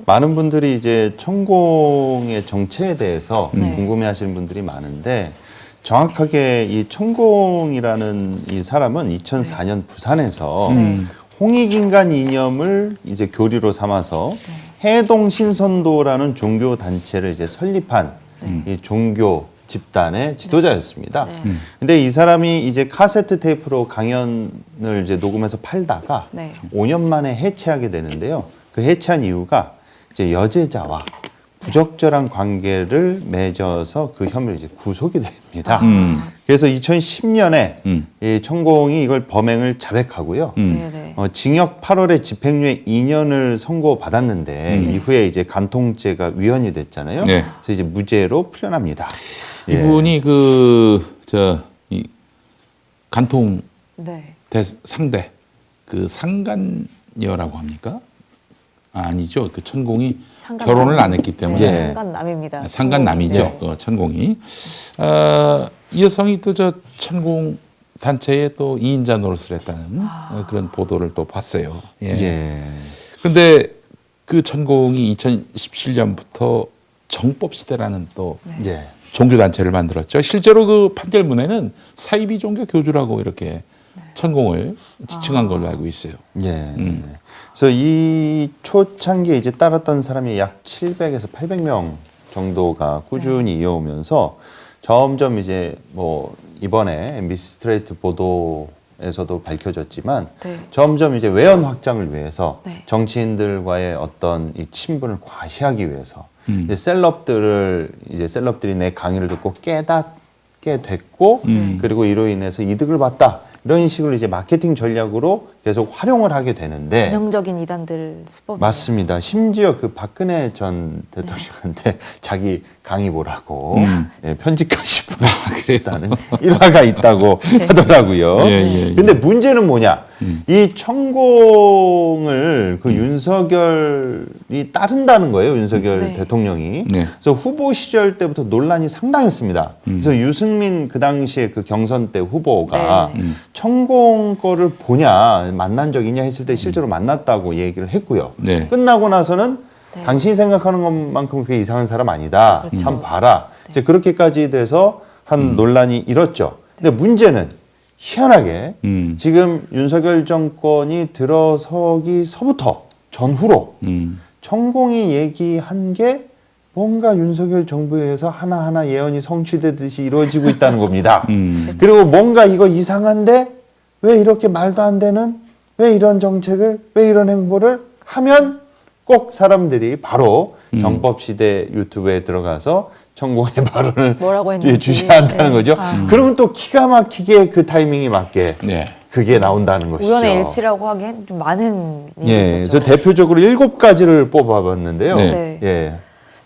많은 분들이 이제 천공의 정체에 대해서 네. 궁금해하시는 분들이 많은데 정확하게 이 천공이라는 이 사람은 2004년 부산에서 홍익인간 이념을 이제 교리로 삼아서 해동신선도라는 종교 단체를 이제 설립한 이 종교 집단의 지도자였습니다. 근데 이 사람이 이제 카세트 테이프로 강연을 이제 녹음해서 팔다가 네. 5년 만에 해체하게 되는데요. 그 해체한 이유가 이제 여제자와 부적절한 관계를 맺어서 그 혐의로 이제 구속이 됩니다. 그래서 2010년에 이 천공이 이걸 범행을 자백하고요. 네네. 징역 8월에 집행유예 2년을 선고받았는데 이후에 이제 간통죄가 위헌이 됐잖아요. 네. 그래서 이제 무죄로 풀려납니다. 예. 이분이 이 간통 네. 상대 그 상간녀라고 합니까? 아니죠. 그 천공이 상간남. 결혼을 안 했기 때문에 예. 상간남입니다. 상간남이죠. 네. 그 천공이. 이 여성이 또 저 천공 단체에 또 2인자 노릇을 했다는 그런 보도를 또 봤어요. 예. 예. 그런데 그 천공이 2017년부터 정법시대라는 또 예. 종교단체를 만들었죠. 실제로 그 판결문에는 사이비 종교 교주라고 이렇게 천공을 지칭한 걸로 알고 있어요. 예. 그래서 이 초창기에 이제 따랐던 사람이 약 700에서 800명 정도가 꾸준히 이어오면서 점점 이제 뭐 이번에 MBC 스트레이트 보도에서도 밝혀졌지만 네. 점점 이제 외연 확장을 위해서 네. 정치인들과의 어떤 이 친분을 과시하기 위해서 이제 셀럽들이 내 강의를 듣고 깨닫게 됐고 그리고 이로 인해서 이득을 봤다. 이런 식으로 이제 마케팅 전략으로 계속 활용을 하게 되는데 전형적인 이단들 수법이에요. 맞습니다. 심지어 그 박근혜 전 대통령한테 자기 강의 보라고 예, 편집까지 보냈다는 일화가 있다고 하더라고요. 예, 예, 예. 근데 문제는 뭐냐? 이 천공을 그 윤석열이 따른다는 거예요. 윤석열 네. 대통령이. 네. 그래서 후보 시절 때부터 논란이 상당했습니다. 그래서 유승민 그 당시에 그 경선 때 후보가 네. 천공 거를 보냐, 만난 적 있냐 했을 때 실제로 만났다고 얘기를 했고요. 네. 끝나고 나서는 네. 당신이 생각하는 것만큼 그렇게 이상한 사람 아니다. 그렇죠. 참 봐라. 이제 그렇게까지 돼서 한 논란이 일었죠. 근데 문제는 희한하게 지금 윤석열 정권이 들어서기서부터 전후로 천공이 얘기한 게 뭔가 윤석열 정부에 의해서 하나하나 예언이 성취되듯이 이루어지고 있다는 겁니다. 그리고 뭔가 이거 이상한데 왜 이렇게 말도 안 되는 왜 이런 정책을 왜 이런 행보를 하면 꼭 사람들이 바로 정법시대 유튜브에 들어가서 천공의 발언을 뭐라고 했는지. 주시한다는 네. 거죠. 그러면 또 기가 막히게 그 타이밍에 맞게 네. 그게 나온다는 것이죠. 우연의 일치라고 하기엔 좀 많은 일이 예, 있었죠. 그래서 대표적으로 7가지를 뽑아봤는데요. 네. 예.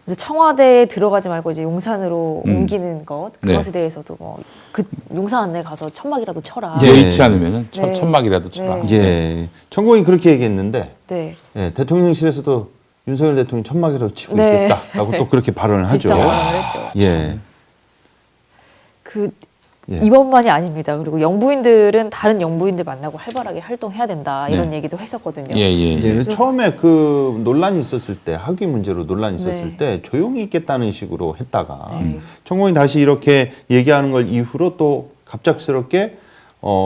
이제 청와대에 들어가지 말고 이제 용산으로 옮기는 것 그것에 네. 대해서도 뭐 그 용산 안에 가서 천막이라도 쳐라. 예. 여의치 않으면 네. 천막이라도 쳐라. 네. 예. 천공이 그렇게 얘기했는데 네. 예, 대통령실에서도 윤석열 대통령이 천막이라도 치고 네. 있겠다라고 또 그렇게 발언을 하죠. 비슷한 발언을 했죠. 예. 그 예. 이번만이 아닙니다. 그리고 영부인들은 다른 영부인들 만나고 활발하게 활동해야 된다 이런 네. 얘기도 했었거든요. 예, 예. 예, 그래서 처음에 그 논란이 있었을 때 학위 문제로 논란이 있었을 네. 때 조용히 있겠다는 식으로 했다가 네. 천공이 다시 이렇게 얘기하는 걸 이후로 또 갑작스럽게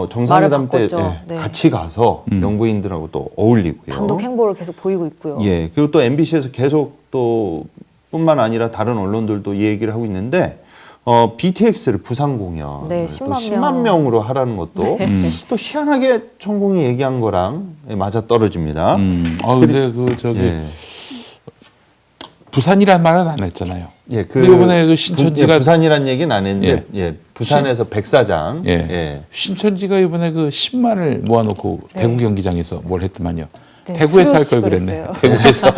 정상회담 때 말을 바꿨죠. 네. 같이 가서 영부인들하고 또 어울리고요. 단독 행보를 계속 보이고 있고요. 예, 그리고 또 MBC에서 계속 또 뿐만 아니라 다른 언론들도 이 얘기를 하고 있는데 BTX를 부산 공연 네, 또 10만 10만 명으로 하라는 것도 또 희한하게 천공이 얘기한 거랑 맞아 떨어집니다. 근데 그 저기 예. 부산이란 말은 안 했잖아요. 예, 그리고 이번에 그 신천지가 부산이란 얘기는 안 했는데 예, 부산에서 백사장 예. 예. 신천지가 이번에 그 10만을 모아놓고 대구 경기장에서 뭘 했더만요. 네, 대구에서 할 걸 수요 그랬네. 시도를 했어요. 대구에서.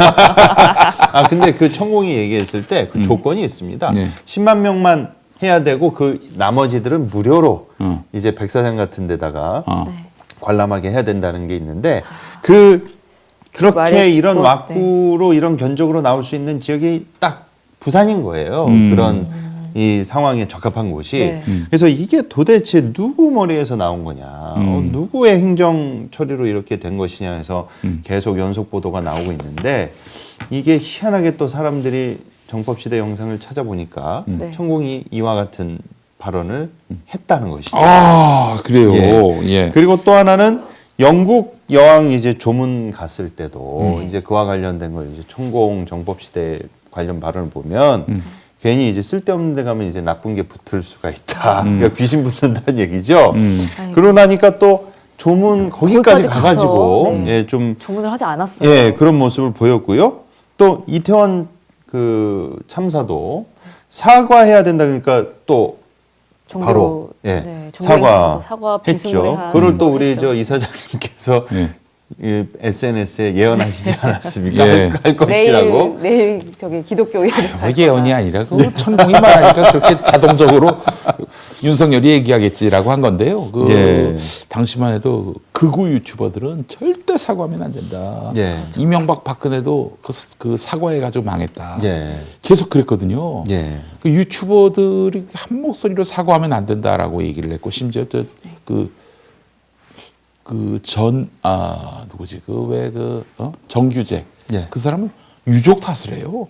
아 근데 그 천공이 얘기했을 때 그 조건이 있습니다. 네. 10만 명만 해야 되고 그 나머지들은 무료로 이제 백사장 같은 데다가 네. 관람하게 해야 된다는 게 있는데 그렇게 말이 이런 뭐, 왁구로 이런 견적으로 나올 수 있는 지역이 딱 부산인 거예요. 그런 이 상황에 적합한 곳이. 네. 그래서 이게 도대체 누구 머리에서 나온 거냐, 누구의 행정 처리로 이렇게 된 것이냐 해서 계속 연속 보도가 나오고 있는데, 이게 희한하게 또 사람들이 정법시대 영상을 찾아보니까 네. 천공이 이와 같은 발언을 했다는 것이죠. 아, 그래요. 예. 예. 그리고 또 하나는 영국 여왕 이제 조문 갔을 때도 이제 그와 관련된 걸 이제 천공 정법시대 관련 발언을 보면 괜히 이제 쓸데없는 데 가면 이제 나쁜 게 붙을 수가 있다. 그러니까 귀신 붙는다는 얘기죠. 그러고 나니까 또 조문 거기까지 거기까지 가가지고 가서, 네. 예, 좀 조문을 하지 않았어요. 예, 그런 모습을 보였고요. 또 이태원 그 참사도 사과해야 된다 그러니까 또 종교, 바로 예, 네, 종교에 가서 사과 비승을 했죠. 한 그걸 또 우리 했죠. 저 이사장님께서 예. 이 SNS에 예언하시지 않았습니까? 예. 할 것이라고. 내일 저기 기독교 의회를 이게 예언이 아니라 그 천공이 말하니까 그렇게 자동적으로 윤석열이 얘기하겠지라고 한 건데요. 그 예. 당시만 해도 극우 유튜버들은 절대 사과하면 안 된다. 예. 이명박 박근혜도 그 사과해가지고 망했다. 예. 계속 그랬거든요. 예. 그 유튜버들이 한 목소리로 사과하면 안 된다라고 얘기를 했고, 심지어 누구지 정규재 예. 그 사람은 유족 탓을 해요.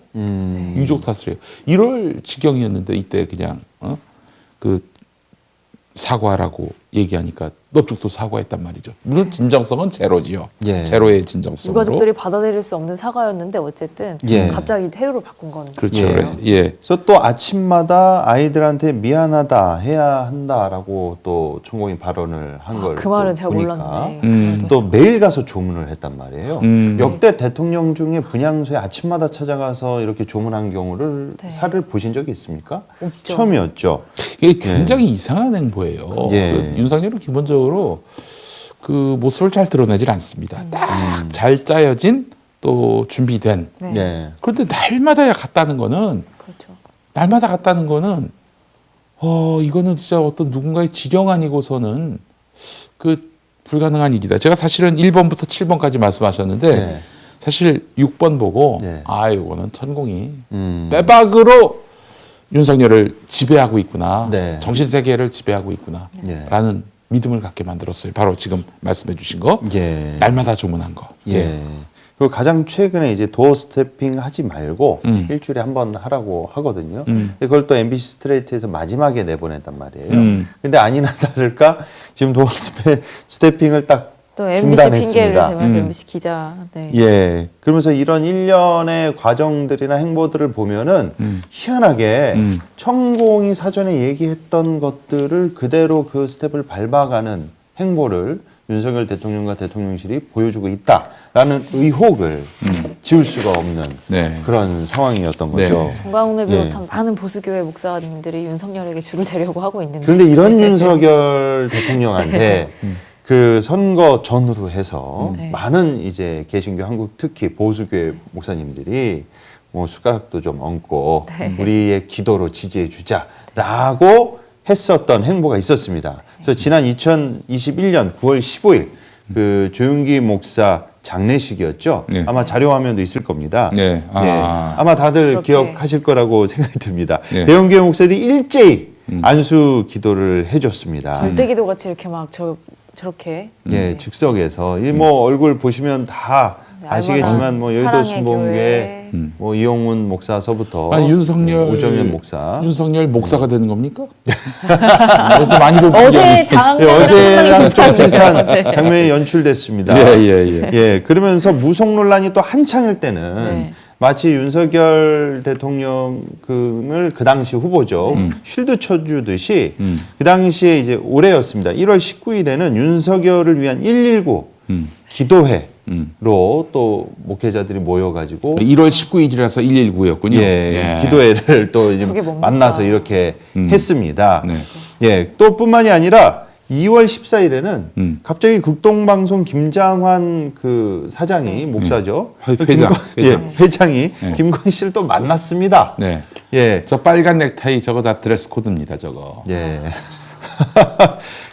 유족 탓을 해요. 이럴 지경이었는데 이때 그냥 그 사과라고 얘기하니까 넙죽도 사과했단 말이죠. 물론 진정성은 제로지요. 예. 제로의 진정성으로. 유가족들이 받아들일 수 없는 사과였는데 어쨌든 예. 갑자기 태도를 바꾼 건 그렇죠. 예. 예. 그래서 또 아침마다 아이들한테 미안하다 해야 한다라고 또 천공이 발언을 한 걸 그 말은 또 제가 보니까 몰랐는데 또 매일 가서 조문을 했단 말이에요. 음. 역대 대통령 중에 분향소에 아침마다 찾아가서 이렇게 조문한 경우를 네. 사를 보신 적이 있습니까? 없죠. 처음이었죠. 이게 굉장히 이상한 행보예요. 예. 그 윤석열은 기본적으로 그 모습을 잘 드러내질 않습니다. 딱 잘 짜여진 또 준비된. 네. 예. 그런데 날마다 갔다는 거는 그렇죠. 날마다 갔다는 거는 이거는 진짜 어떤 누군가의 지령 아니고서는 그 불가능한 일이다. 제가 사실은 1번부터 7번까지 말씀하셨는데 네. 사실 6번 보고 네. 이거는 천공이 음. 빼박으로 윤석열을 지배하고 있구나. 네. 정신세계를 지배하고 있구나. 예. 라는 믿음을 갖게 만들었어요. 바로 지금 말씀해 주신 거. 예. 날마다 주문한 거. 예. 그리고 가장 최근에 이제 도어 스태핑 하지 말고 음. 일주일에 한 번 하라고 하거든요. 근데 그걸 또 MBC 스트레이트에서 마지막에 내보냈단 말이에요. 근데 아니나 다를까 지금 도어 스태핑을 딱 또 MBC 중단했습니다. 핑계를 대면서 MBC 기자. 네. 예. 그러면서 이런 일련의 과정들이나 행보들을 보면은 희한하게 천공이 사전에 얘기했던 것들을 그대로 그 스텝을 밟아가는 행보를 윤석열 대통령과 대통령실이 보여주고 있다라는 의혹을 지울 수가 없는 네. 그런 상황이었던 네. 거죠. 정광훈을 예. 비롯한 많은 보수교회 목사님들이 윤석열에게 줄을 대려고 하고 있는데. 그런데 이런 윤석열 대통령한테 그 선거 전후로 해서 네. 많은 이제 개신교 한국 특히 보수교회 목사님들이 뭐 숟가락도 좀 얹고 네. 우리의 기도로 지지해 주자라고 했었던 행보가 있었습니다. 그래서 지난 2021년 9월 15일 그 조윤기 목사 장례식이었죠. 네. 아마 자료 화면도 있을 겁니다. 네. 아마 다들 그렇게. 기억하실 거라고 생각이 듭니다. 네. 대형교회 목사들이 일제히 안수 기도를 해줬습니다. 절대기도 같이 이렇게 막 저렇게 예, 즉석에서 이 뭐 얼굴 보시면 다 아시겠지만 뭐 여의도 사랑의 순복음교회 교회. 뭐 이용훈 목사서부터 아니 윤석열 오정현 목사 윤석열 목사가 되는 겁니까? 그래서 많이 본 어제 분량이- 장면 예, 어제랑 좀 비슷한 장면이 연출됐습니다. 예. 예, 그러면서 무속 논란이 또 한창일 때는 네. 마치 윤석열 대통령을 그 당시 후보죠. 쉴드 쳐주듯이 그 당시에 이제 올해였습니다. 1월 19일에는 윤석열을 위한 119 기도회로 또 목회자들이 모여가지고 1월 19일이라서 119였군요. 예, 기도회를 또 이제 저게 뭡니까? 만나서 이렇게 했습니다. 네. 예, 또 뿐만이 아니라 2월 14일에는 갑자기 극동방송 김장환 그 사장이 목사죠. 회장. 회장이 네. 김건 씨를 또 만났습니다. 네. 예, 저 빨간 넥타이 저거 다 드레스 코드입니다. 저거. 예.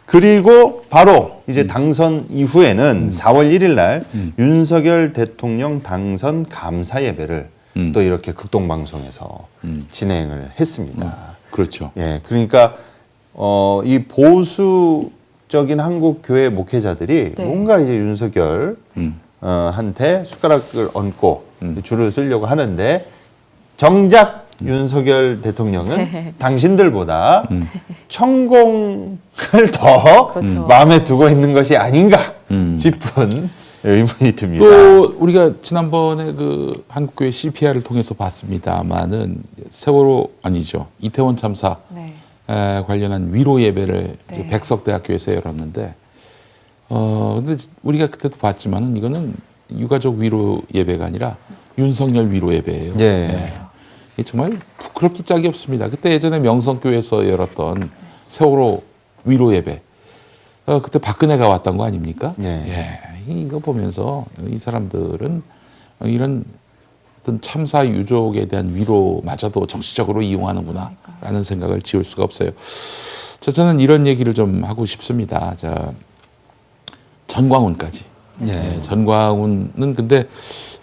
그리고 바로 이제 당선 이후에는 4월 1일 날 윤석열 대통령 당선 감사 예배를 또 이렇게 극동방송에서 진행을 했습니다. 그렇죠. 예, 그러니까 이 보수적인 한국 교회 목회자들이 네. 뭔가 이제 윤석열 한테 숟가락을 얹고 줄을 쓰려고 하는데 정작 윤석열 대통령은 당신들보다 천공을 더 그렇죠. 마음에 두고 있는 것이 아닌가 싶은 의문이 듭니다. 또 우리가 지난번에 그 한국교회 CPR을 통해서 봤습니다만은 세월호 아니죠 이태원 참사 네. 관련한 위로 예배를 이제 네. 백석대학교에서 열었는데 근데 우리가 그때도 봤지만은 이거는 유가족 위로 예배가 아니라 윤석열 위로 예배예요. 예. 이게 정말 부끄럽기 짝이 없습니다. 그때 예전에 명성교회에서 열었던 세월호 위로 예배 그때 박근혜가 왔던 거 아닙니까? 예. 이거 보면서 이 사람들은 이런 어떤 참사 유족에 대한 위로마저도 정치적으로 이용하는구나라는 생각을 지울 수가 없어요. 저는 이런 얘기를 좀 하고 싶습니다. 전광훈까지. 예. 전광훈은 근데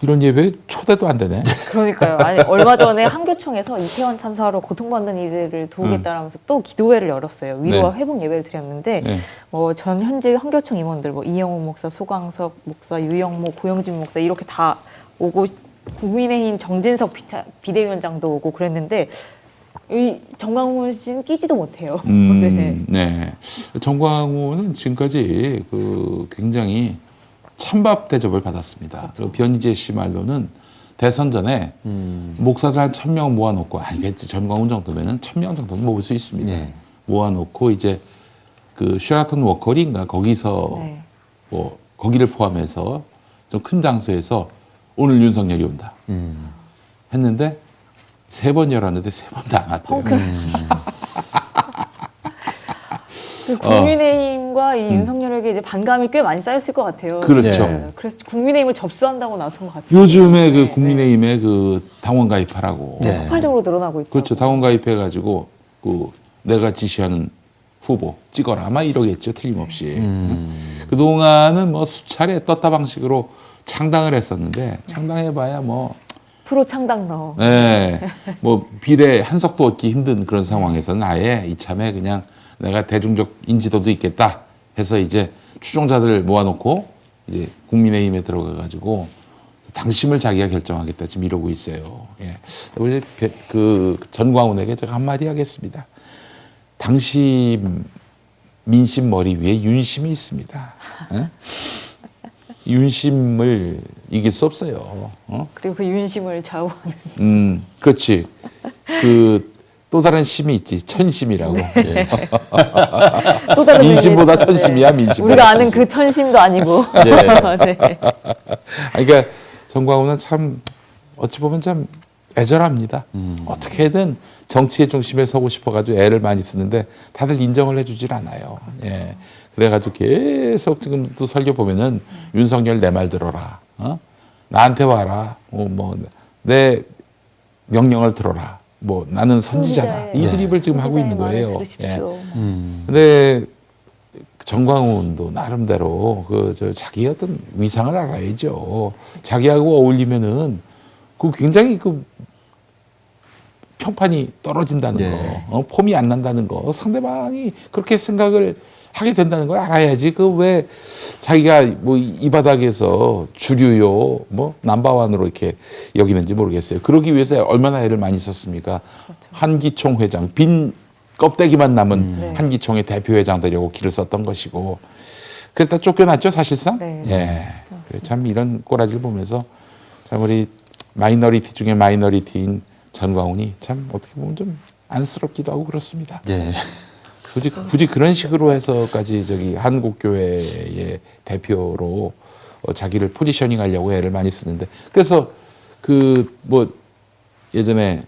이런 예배에 초대도 안 되네. 그러니까요. 아니 얼마 전에 한교총에서 이태원 참사로 고통받는 이들을 도우겠다라면서 또 기도회를 열었어요. 위로와 네. 회복 예배를 드렸는데 네. 전 현재 한교총 임원들 이영호 목사, 소강석 목사, 유영모, 고영진 목사 이렇게 다 오고 국민의힘 정진석 비대위원장도 오고 그랬는데 이 정광훈 씨는 끼지도 못해요. 네. 네. 정광훈은 지금까지 그 굉장히 찬밥 대접을 받았습니다. 그 변희재 씨 말로는 대선 전에 목사들 한 1,000명 모아놓고 아니겠지 전광훈 정도면은 1,000명 정도는 모을 수 있습니다. 네. 모아놓고 이제 그 쉐라톤 워커리인가 거기서 네. 뭐 거기를 포함해서 좀 큰 장소에서 오늘 윤석열이 온다 했는데 3번 열었는데 3번도 안 왔대요. 그 국민의힘과 이 윤석열에게 이제 반감이 꽤 많이 쌓였을 것 같아요. 그렇죠. 네. 그래서 국민의힘을 접수한다고 나선 것 같아요. 요즘에 그 네, 국민의힘에 그 당원 가입하라고. 네. 폭발적으로 늘어나고 있고. 그렇죠. 당원 가입해가지고 그 내가 지시하는 후보 찍어라. 아마 이러겠죠. 틀림없이. 그동안은 뭐 수차례 떴다 방식으로 창당을 했었는데 창당해봐야 뭐 프로 창당러. 네. 뭐 비례 한석도 얻기 힘든 그런 상황에서는 아예 이참에 그냥 내가 대중적 인지도도 있겠다 해서 이제 추종자들을 모아놓고 이제 국민의힘에 들어가가지고 당심을 자기가 결정하겠다 지금 이러고 있어요. 예. 우리 그 전광훈에게 제가 한마디 하겠습니다. 당심 민심 머리 위에 윤심이 있습니다. 예? 윤심을 이길 수 없어요. 그리고 그 윤심을 좌우하는. 그렇지. 그 또 다른 심이 있지. 천심이라고. 예. 또 다른 민심보다 의미죠. 천심이야, 민심보다 우리가 아는 천심. 그 천심도 아니고. 네. 네. 그러니까 정광훈은 참 어찌 보면 참 애절합니다. 어떻게든 정치의 중심에 서고 싶어가지고 애를 많이 쓰는데 다들 인정을 해주질 않아요. 예. 그래가지고 계속 지금 또 설교 보면은 윤석열 내 말 들어라. 나한테 와라. 뭐 내 명령을 들어라. 뭐 나는 선지자다. 이 드립을 지금 하고 있는 거예요. 들으십시오. 근데 정광훈도 나름대로 저 자기 어떤 위상을 알아야죠. 자기하고 어울리면은 그 굉장히 그 평판이 떨어진다는 네. 거, 폼이 안 난다는 거, 상대방이 그렇게 생각을 하게 된다는 걸 알아야지. 그 왜 자기가 뭐 이 바닥에서 주류요, 뭐 넘버원으로 이렇게 여기는지 모르겠어요. 그러기 위해서 얼마나 애를 많이 썼습니까? 그렇죠. 한기총 회장, 빈 껍데기만 남은 네. 한기총의 대표회장 되려고 길을 썼던 것이고, 그랬다 쫓겨났죠, 사실상. 네. 예. 그래, 참 이런 꼬라지를 보면서 참 우리 마이너리티 중에 마이너리티인 전광훈이 참 어떻게 보면 좀 안쓰럽기도 하고 그렇습니다. 예. 굳이 그런 식으로 해서까지 저기 한국교회의 대표로 자기를 포지셔닝 하려고 애를 많이 쓰는데, 그래서 그 뭐 예전에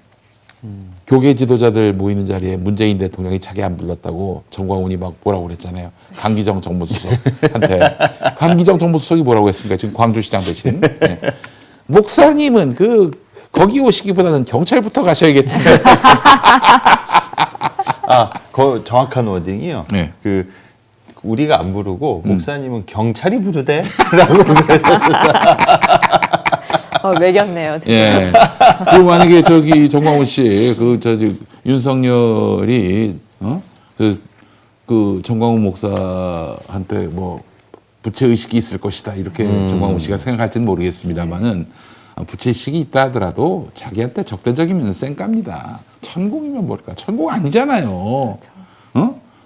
교계 지도자들 모이는 자리에 문재인 대통령이 자기 안 불렀다고 정광훈이 막 뭐라고 그랬잖아요. 강기정 정무수석한테. 강기정 정무수석이 뭐라고 했습니까? 지금 광주시장 대신. 네. 목사님은 거기 오시기보다는 경찰부터 가셔야겠는데. 그 정확한 워딩이요. 네. 그 우리가 안 부르고 목사님은 경찰이 부르대라고 그래서 매겼네요. 진짜. 예. 그리고 만약에 저기 정광훈 씨, 윤석열이, 그 정광훈 목사한테 뭐 부채의식이 있을 것이다. 이렇게 정광훈 씨가 생각할지는 모르겠습니다만은 부채의식이 있다 하더라도 자기한테 적대적이면 쌩깝니다. 천공이면 뭘까? 천공 아니잖아요.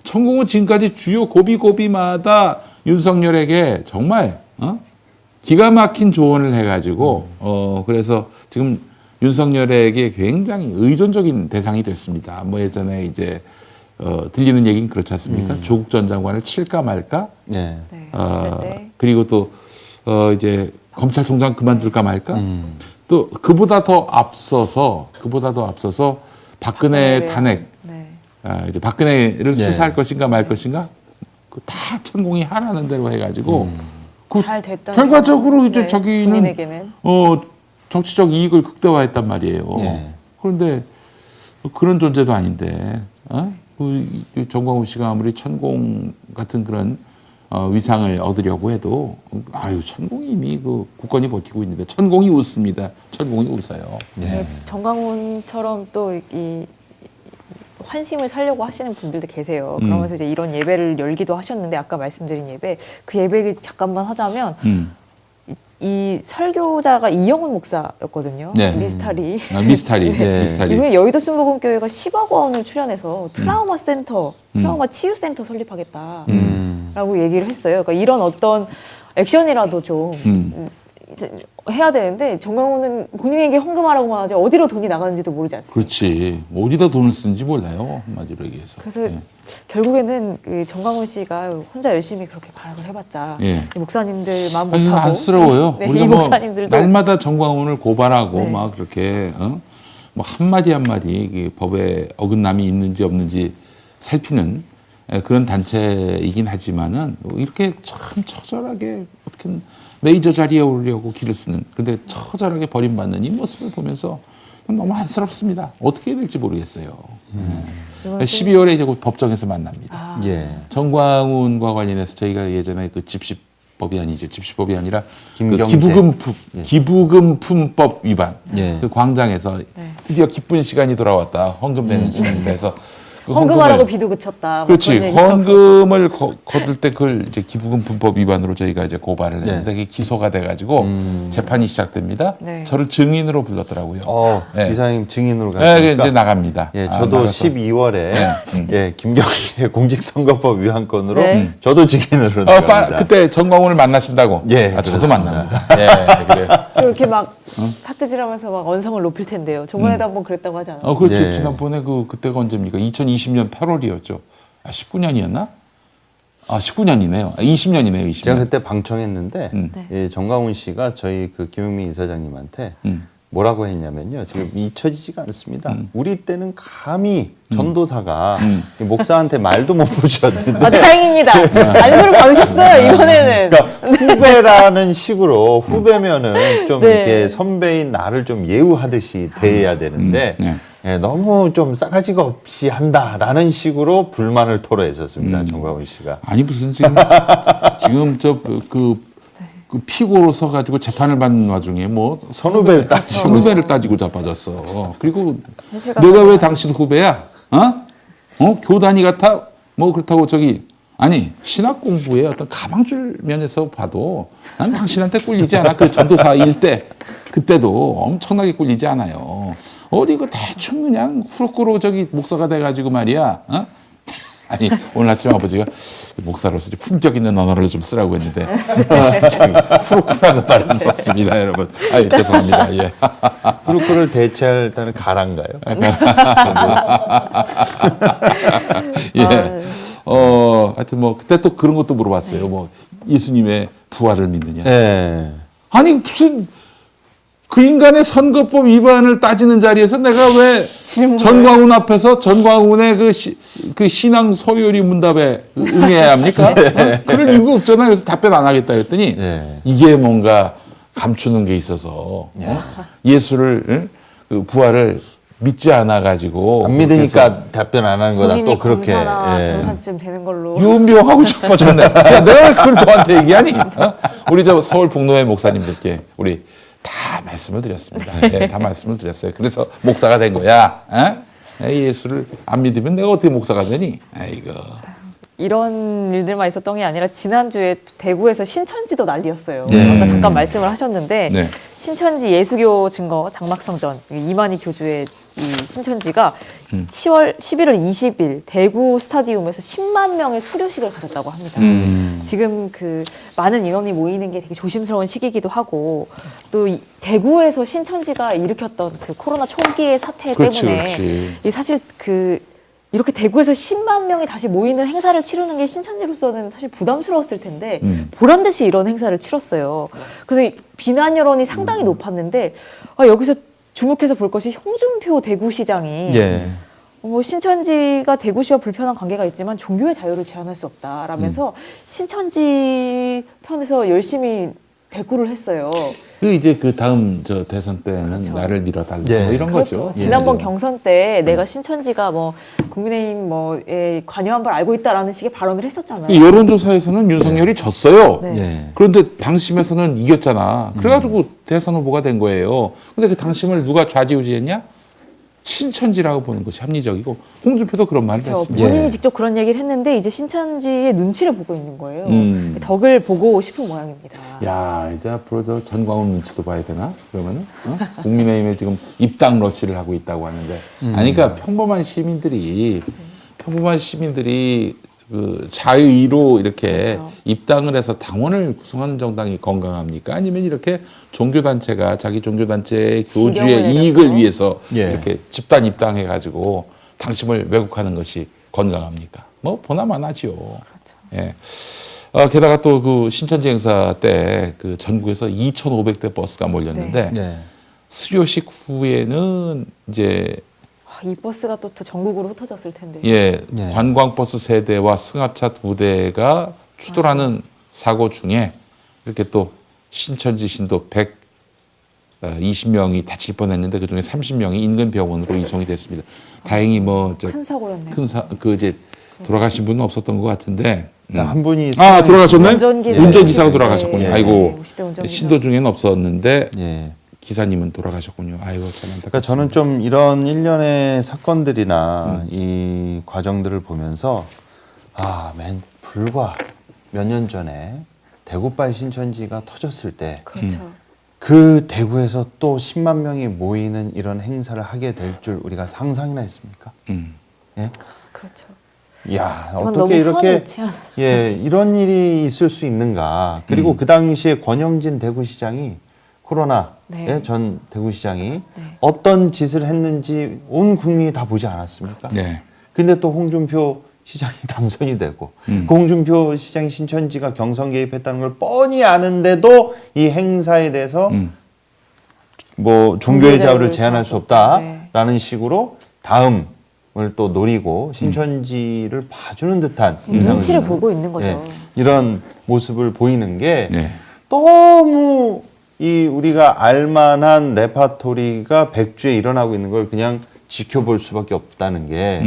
천공은 지금까지 주요 고비고비마다 윤석열에게 정말, 기가 막힌 조언을 해가지고, 그래서 지금 윤석열에게 굉장히 의존적인 대상이 됐습니다. 뭐 예전에 이제, 들리는 얘기는 그렇지 않습니까? 조국 전 장관을 칠까 말까? 네. 네, 했을 때. 그리고 또, 이제 검찰총장 그만둘까 말까? 또 그보다 더 앞서서 박근혜 박근혜를- 탄핵, 네. 이제 박근혜를 네. 수사할 것인가 말 것인가? 그 다 천공이 하라는 대로 해가지고, 그 잘 됐던 결과적으로 이제 네, 자기는 본인에게는 정치적 이익을 극대화했단 말이에요. 네. 그런데 그런 존재도 아닌데, 그 정광훈 씨가 아무리 천공 같은 그런 위상을 얻으려고 해도 천공이 이미 그 국권이 버티고 있는데 천공이 웃습니다. 천공이 웃어요. 네, 정광훈처럼 또 이 환심을 살려고 하시는 분들도 계세요. 그러면서 이제 이런 예배를 열기도 하셨는데 아까 말씀드린 예배 그 예배를 잠깐만 하자면 이 설교자가 이영훈 목사였거든요. 네. 미스터리. 미스터리. 네. 미스터리. 이번에 여의도 순복음교회가 10억 원을 출연해서 트라우마 센터, 트라우마 치유 센터 설립하겠다라고 얘기를 했어요. 그러니까 이런 어떤 액션이라도 좀 이제 해야 되는데 정광훈은 본인에게 헌금하라고만 하지 어디로 돈이 나가는지도 모르지 않습니까? 그렇지. 어디다 돈을 쓰는지 몰라요. 한마디로 얘기해서. 그래서 예. 결국에는 그 정광훈 씨가 혼자 열심히 그렇게 발악을 해봤자 예. 이 목사님들 마음 아니, 못하고 안쓰러워요. 네, 우리가 이 뭐 목사님들도 날마다 정광훈을 고발하고 네. 막 그렇게 뭐 한마디 한마디 법에 어긋남이 있는지 없는지 살피는 그런 단체이긴 하지만은 이렇게 참 처절하게 어떻게 메이저 자리에 오르려고 길을 쓰는 근데 처절하게 버림받는 이 모습을 보면서 너무 안쓰럽습니다. 어떻게 해야 될지 모르겠어요. 이건 12월에 이제 곧 법정에서 만납니다. 예. 정광훈과 관련해서 저희가 예전에 그 집시법이 아니죠. 집시법이 아니라 그 김경재. 기부금품법 위반. 예. 그 광장에서 네. 드디어 기쁜 시간이 돌아왔다. 헌금 내는 시간이 돼서 그 헌금하라고 헌금을- 비도 그쳤다. 뭐 그렇지. 그런 얘기하고. 헌금을 거둘 때 그걸 이제 기부금품법 위반으로 저희가 이제 고발을 했는데 네. 그게 기소가 돼가지고 재판이 시작됩니다. 네. 저를 증인으로 불렀더라고요. 네. 이사님 증인으로 네, 가시니까. 이제 나갑니다. 예, 저도 나가서. 12월에 예, 김경재 공직선거법 위반건으로 네. 저도 증인으로 나갑니다. 그때 정광훈을 만나신다고? 예, 저도 그렇습니다. 만납니다. 예, 그래요. 또 이렇게 막 삿대질하면서 막 언성을 높일 텐데요. 저번에도 한번 그랬다고 하지 않아요? 그렇죠. 예. 지난번에 그때가 언제입니까? 2020년 8월이었죠. 19년이었나? 19년이네요. 20년이네요. 20년. 제가 그때 방청했는데 네. 예, 정광훈 씨가 저희 그 김용민 이사장님한테 뭐라고 했냐면요. 지금 잊혀지지가 않습니다. 우리 때는 감히 전도사가 이 목사한테 말도 못 붙였는데 아, 다행입니다. 안수를 받으셨어요, 이번에는. 그러니까 후배라는 식으로 후배면은 좀 네. 이렇게 선배인 나를 좀 예우하듯이 대해야 되는데 네. 예, 너무 좀 싸가지가 없이 한다라는 식으로 불만을 토로했었습니다. 정광훈 씨가. 아니 무슨 지금 그 피고로 서가지고 재판을 받는 와중에 뭐 선후배를 따지고 선후배를 따지고 자빠졌어. 그리고 현실 내가 같은 왜 당신 후배야? 교단이 같아? 뭐 그렇다고 아니 신학 공부의 어떤 가방줄 면에서 봐도 난 당신한테 꿀리지 않아. 그 전도사일 때 그때도 엄청나게 꿀리지 않아요. 어디 그 대충 그냥 후루꾸로 목사가 돼가지고 말이야. 아니 오늘 아침 아버지가 목사로서 이제 품격 있는 언어를 좀 쓰라고 했는데 후루꾸라는 말을 썼습니다, 여러분. 죄송합니다. 예. 후루꾸를 대체할 때는 가란가요? 예. 하여튼 뭐 그때 또 그런 것도 물어봤어요. 뭐 예수님의 부활을 믿느냐. 네. 아니 무슨 그 인간의 선거법 위반을 따지는 자리에서 내가 왜 질문을. 전광훈 앞에서 전광훈의 그 신앙 소요리 문답에 응해야 합니까? 그럴 이유가 없잖아요. 그래서 답변 안 하겠다 했더니 네. 이게 뭔가 감추는 게 있어서 예수를 그 부활을 믿지 않아 가지고 안 믿으니까 답변 안 하는 거다. 본인이 또 그렇게. 검사나 예. 변호사쯤 되는 걸로. 유은병하고 자빠졌네. 야, 내가 왜 그걸 너한테 얘기하니? 우리 저 서울 복로회 목사님들께 우리 다 말씀을 드렸습니다. 예, 다 말씀을 드렸어요. 그래서 목사가 된 거야. 예수를 안 믿으면 내가 어떻게 목사가 되니? 아이고. 이런 일들만 있었던 게 아니라 지난주에 대구에서 신천지도 난리였어요. 네. 아까 잠깐 말씀을 하셨는데 네. 신천지 예수교 증거 장막성전 이만희 교주의 이 신천지가 11월 20일 대구 스타디움에서 10만 명의 수료식을 가졌다고 합니다. 지금 그 많은 인원이 모이는 게 되게 조심스러운 시기이기도 하고 또 이 대구에서 신천지가 일으켰던 그 코로나 초기의 사태 그렇지, 때문에 그렇지. 이 사실 그 이렇게 대구에서 10만 명이 다시 모이는 행사를 치르는 게 신천지로서는 사실 부담스러웠을 텐데 보란 듯이 이런 행사를 치렀어요. 그래서 이 비난 여론이 상당히 높았는데 여기서 주목해서 볼 것이 홍준표 대구시장이 예. 신천지가 대구시와 불편한 관계가 있지만 종교의 자유를 제한할 수 없다라면서 신천지 편에서 열심히 대구를 했어요. 그 이제 그 다음 저 대선 때는 그렇죠. 나를 밀어달라 예. 뭐 이런 그렇죠. 거죠. 지난번 예. 경선 때 내가 신천지가 뭐 국민의힘 뭐에 관여한 걸 알고 있다라는 식의 발언을 했었잖아요. 이 여론조사에서는 윤석열이 졌어요. 네. 예. 그런데 당심에서는 이겼잖아. 그래가지고 대선 후보가 된 거예요. 근데 그 당심을 누가 좌지우지했냐? 신천지라고 보는 것이 합리적이고 홍준표도 그런 말을 그렇죠. 했습니다. 본인이 예. 직접 그런 얘기를 했는데 이제 신천지의 눈치를 보고 있는 거예요. 음. 덕을 보고 싶은 모양입니다. 야, 이제 앞으로 저 전광훈 눈치도 봐야 되나? 그러면은 국민의힘에 지금 입당 러시를 하고 있다고 하는데, 아니 그러니까 평범한 시민들이 그 자의로 이렇게 그렇죠. 입당을 해서 당원을 구성하는 정당이 건강합니까? 아니면 이렇게 종교단체가 자기 종교단체의 지경을 교주의 내려서. 이익을 위해서 예. 이렇게 집단 입당해가지고 당심을 왜곡하는 것이 건강합니까? 뭐 보나마나지요. 예. 게다가 또 그 신천지 행사 때 그 전국에서 2,500대 버스가 몰렸는데 네. 수료식 후에는 이제 이 버스가 또 전국으로 흩어졌을 텐데. 예, 네. 관광버스 3대와 승합차 2대가 추돌하는 사고 중에 이렇게 또 신천지 신도 120명이 다칠 뻔했는데 그 중에 30명이 인근 병원으로 이송이 됐습니다. 다행히 큰 사고였네요. 그 이제 돌아가신 분은 없었던 것 같은데. 한 분이 돌아가셨네? 운전기사. 운전기사가 네. 돌아가셨군요. 네. 아이고, 50대 운전기사. 신도 중에는 없었는데 예. 기사님은 돌아가셨군요. 아이고 참 안타깝습니다. 그러니까 저는 좀 이런 일련의 사건들이나 이 과정들을 보면서 불과 몇 년 전에 대구발 신천지가 터졌을 때 그렇죠. 그 대구에서 또 10만 명이 모이는 이런 행사를 하게 될 줄 우리가 상상이나 했습니까? 예? 그렇죠. 야, 이건 너무 어떻게 이렇게 후한무치한. 이런 일이 있을 수 있는가? 그리고 그 당시에 권영진 대구시장이 코로나 네. 전 대구시장이 네. 어떤 짓을 했는지 온 국민이 다 보지 않았습니까? 네. 근데 또 홍준표 시장이 당선이 되고 그 홍준표 시장이 신천지가 경선 개입했다는 걸 뻔히 아는데도 이 행사에 대해서 뭐 종교의 자유를 제한할 수 없다라는 식으로 다음을 또 노리고 신천지를 봐주는 듯한 눈치를 인상을 보고 있는 거죠. 예, 이런 모습을 보이는 게 네. 너무 이 우리가 알만한 레파토리가 백주에 일어나고 있는 걸 그냥 지켜볼 수밖에 없다는 게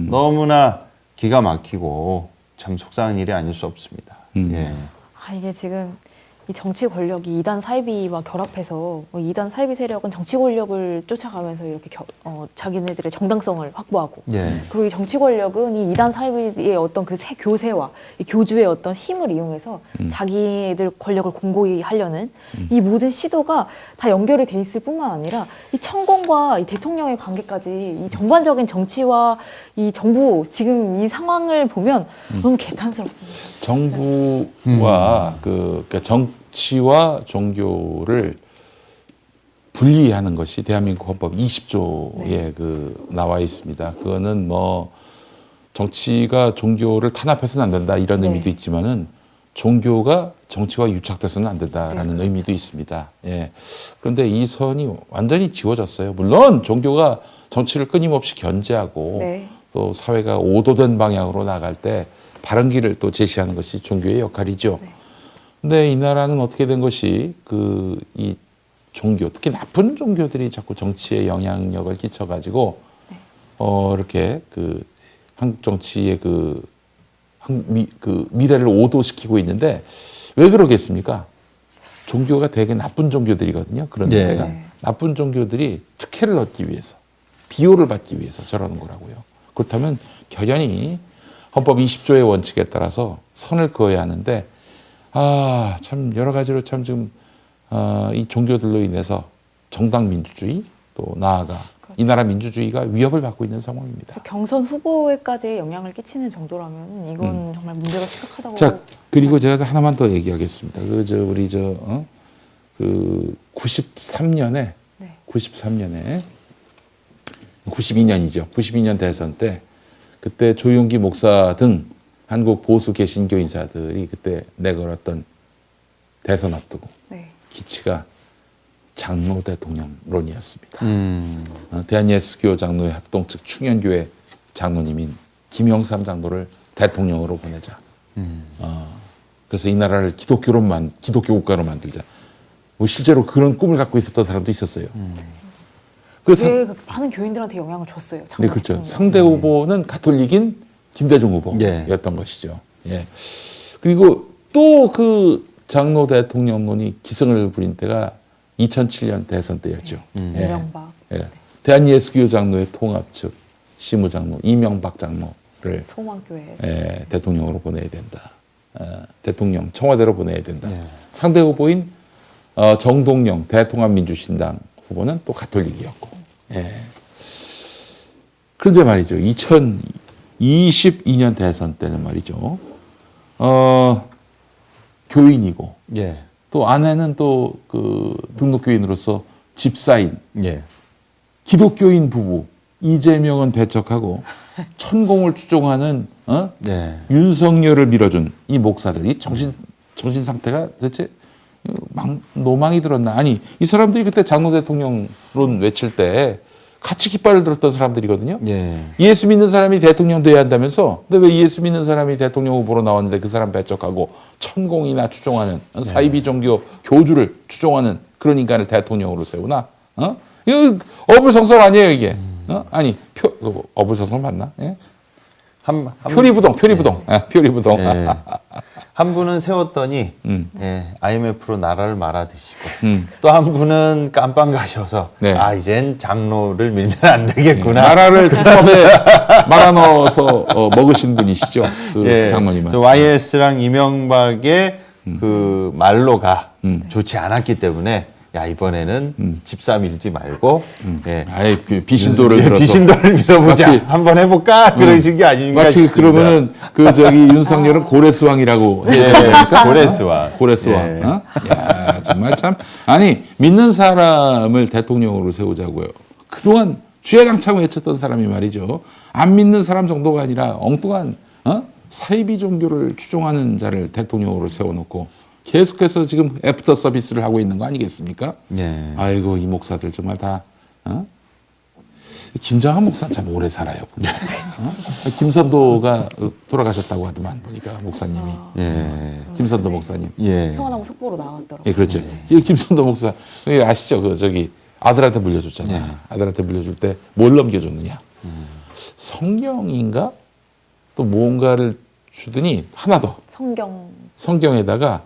너무나 기가 막히고 참 속상한 일이 아닐 수 없습니다. 예. 이게 지금 이 정치 권력이 이단 사이비와 결합해서 이단 사이비 세력은 정치 권력을 쫓아가면서 이렇게 자기네들의 정당성을 확보하고 예. 그리고 이 정치 권력은 이 이단 사이비의 어떤 그 교세와 이 교주의 어떤 힘을 이용해서 자기들 권력을 공고히 하려는 이 모든 시도가 다 연결이 돼 있을 뿐만 아니라 이 천공과 이 대통령의 관계까지 이 전반적인 정치와 이 정부 지금 이 상황을 보면 너무 개탄스럽습니다. 정부와 그러니까 정치와 종교를 분리하는 것이 대한민국 헌법 20조에 그 나와 있습니다. 그거는 뭐 정치가 종교를 탄압해서는 안 된다 이런 네. 의미도 있지만은 종교가 정치와 유착돼서는 안 된다라는 의미도 있습니다. 예. 그런데 이 선이 완전히 지워졌어요. 물론 종교가 정치를 끊임없이 견제하고 네. 또 사회가 오도된 방향으로 나갈 때 바른 길을 또 제시하는 것이 종교의 역할이죠. 네. 근데 이 나라는 어떻게 된 것이 이 종교, 특히 나쁜 종교들이 자꾸 정치에 영향력을 끼쳐가지고 이렇게 한국 정치의 미래를 오도시키고 있는데 왜 그러겠습니까? 종교가 되게 나쁜 종교들이거든요. 그런 네. 데가 나쁜 종교들이 특혜를 얻기 위해서, 비호를 받기 위해서 저러는 거라고요. 그렇다면 결연히 헌법 20조의 원칙에 따라서 선을 그어야 하는데 참 여러 가지로 참 지금 이 종교들로 인해서 정당 민주주의 또 나아가 이 나라 민주주의가 위협을 받고 있는 상황입니다. 경선 후보에까지 영향을 끼치는 정도라면 이건 정말 문제가 심각하다고. 자, 그리고 제가 하나만 더 얘기하겠습니다. 우리 93년에 네. 92년이죠. 92년 대선 때 그때 조용기 목사 등 한국 보수 개신교 인사들이 그때 내걸었던 대선 앞두고 네. 기치가 장로 대통령론이었습니다. 대한예수교 장로회 합동 측 충현교회 장로님인 김영삼 장로를 대통령으로 보내자. 그래서 이 나라를 기독교 국가로 만들자. 뭐 실제로 그런 꿈을 갖고 있었던 사람도 있었어요. 그게 많은 교인들한테 영향을 줬어요. 네, 그렇죠. 상대 후보는 가톨릭인 김대중 후보였던 예. 것이죠. 예. 그리고 또 그 장로 대통령론이 기승을 부린 때가 2007년 대선 때였죠. 예. 이명박. 예. 대한예수교 장로회 통합 측 시무장로 이명박 장로를 소망교회. 예, 대통령으로 보내야 된다. 대통령 청와대로 보내야 된다. 예. 상대 후보인 정동영 대통합민주신당 후보는 또 가톨릭이었고. 예. 그런데 말이죠. 2022년 대선 때는 말이죠. 교인이고 예. 또 아내는 또 그 등록교인으로서 집사인 예. 기독교인 부부 이재명은 배척하고 천공을 추종하는 네. 윤석열을 밀어준 이 목사들 이 정신 상태가 도대체 노망이 들었나? 아니 이 사람들이 그때 장로 대통령론 외칠 때 같이 깃발을 들었던 사람들이거든요. 예. 예수 믿는 사람이 대통령 돼야 한다면서 근데 왜 예수 믿는 사람이 대통령 후보로 나왔는데 그 사람 배척하고 천공이나 추종하는 사이비 종교 교주를 추종하는 그런 인간을 대통령으로 세우나? 이거 어불성설 아니에요 이게? 아니 어불성설 맞나? 예? 표리부동. 표리부동. 예. 한 분은 세웠더니 IMF로 나라를 말아드시고 또 한 분은 깜빵 가셔서 네. 이젠 장로를 밀면 안 되겠구나. 나라를 국밥에 말아넣어서 먹으신 분이시죠, 그 예. 장로님은. 저 YS랑 이명박의 그 말로가 좋지 않았기 때문에 이번에는 집사 밀지 말고 예. 아예 비신도를 예, 들어서 비신도를 밀어보자. 마치- 한번 해볼까 그러신 게 아닌가 마치 싶습니다. 그러면은 윤석열은 고레스왕이라고 예, 해야 됩니까? 고레스왕. 고레스왕. 예. 야 정말 참 아니 믿는 사람을 대통령으로 세우자고요. 그동안 주야장창 외쳤던 사람이 말이죠. 안 믿는 사람 정도가 아니라 엉뚱한 사이비 종교를 추종하는 자를 대통령으로 세워놓고 계속해서 지금 애프터 서비스를 하고 있는 거 아니겠습니까? 예. 아이고 이 목사들 정말 다 김장한 목사는 참 오래 살아요. 김선도가 돌아가셨다고 하더만 보니까 목사님이 예. 김선도 목사님. 예. 평안하고 속보로 나왔더라고요. 예, 그렇죠. 이 김선도 목사 아시죠? 그 저기 아들한테 물려줬잖아요. 아들한테 물려줄 때 뭘 넘겨줬느냐? 성경인가? 또 뭔가를 주더니 하나 더 성경에다가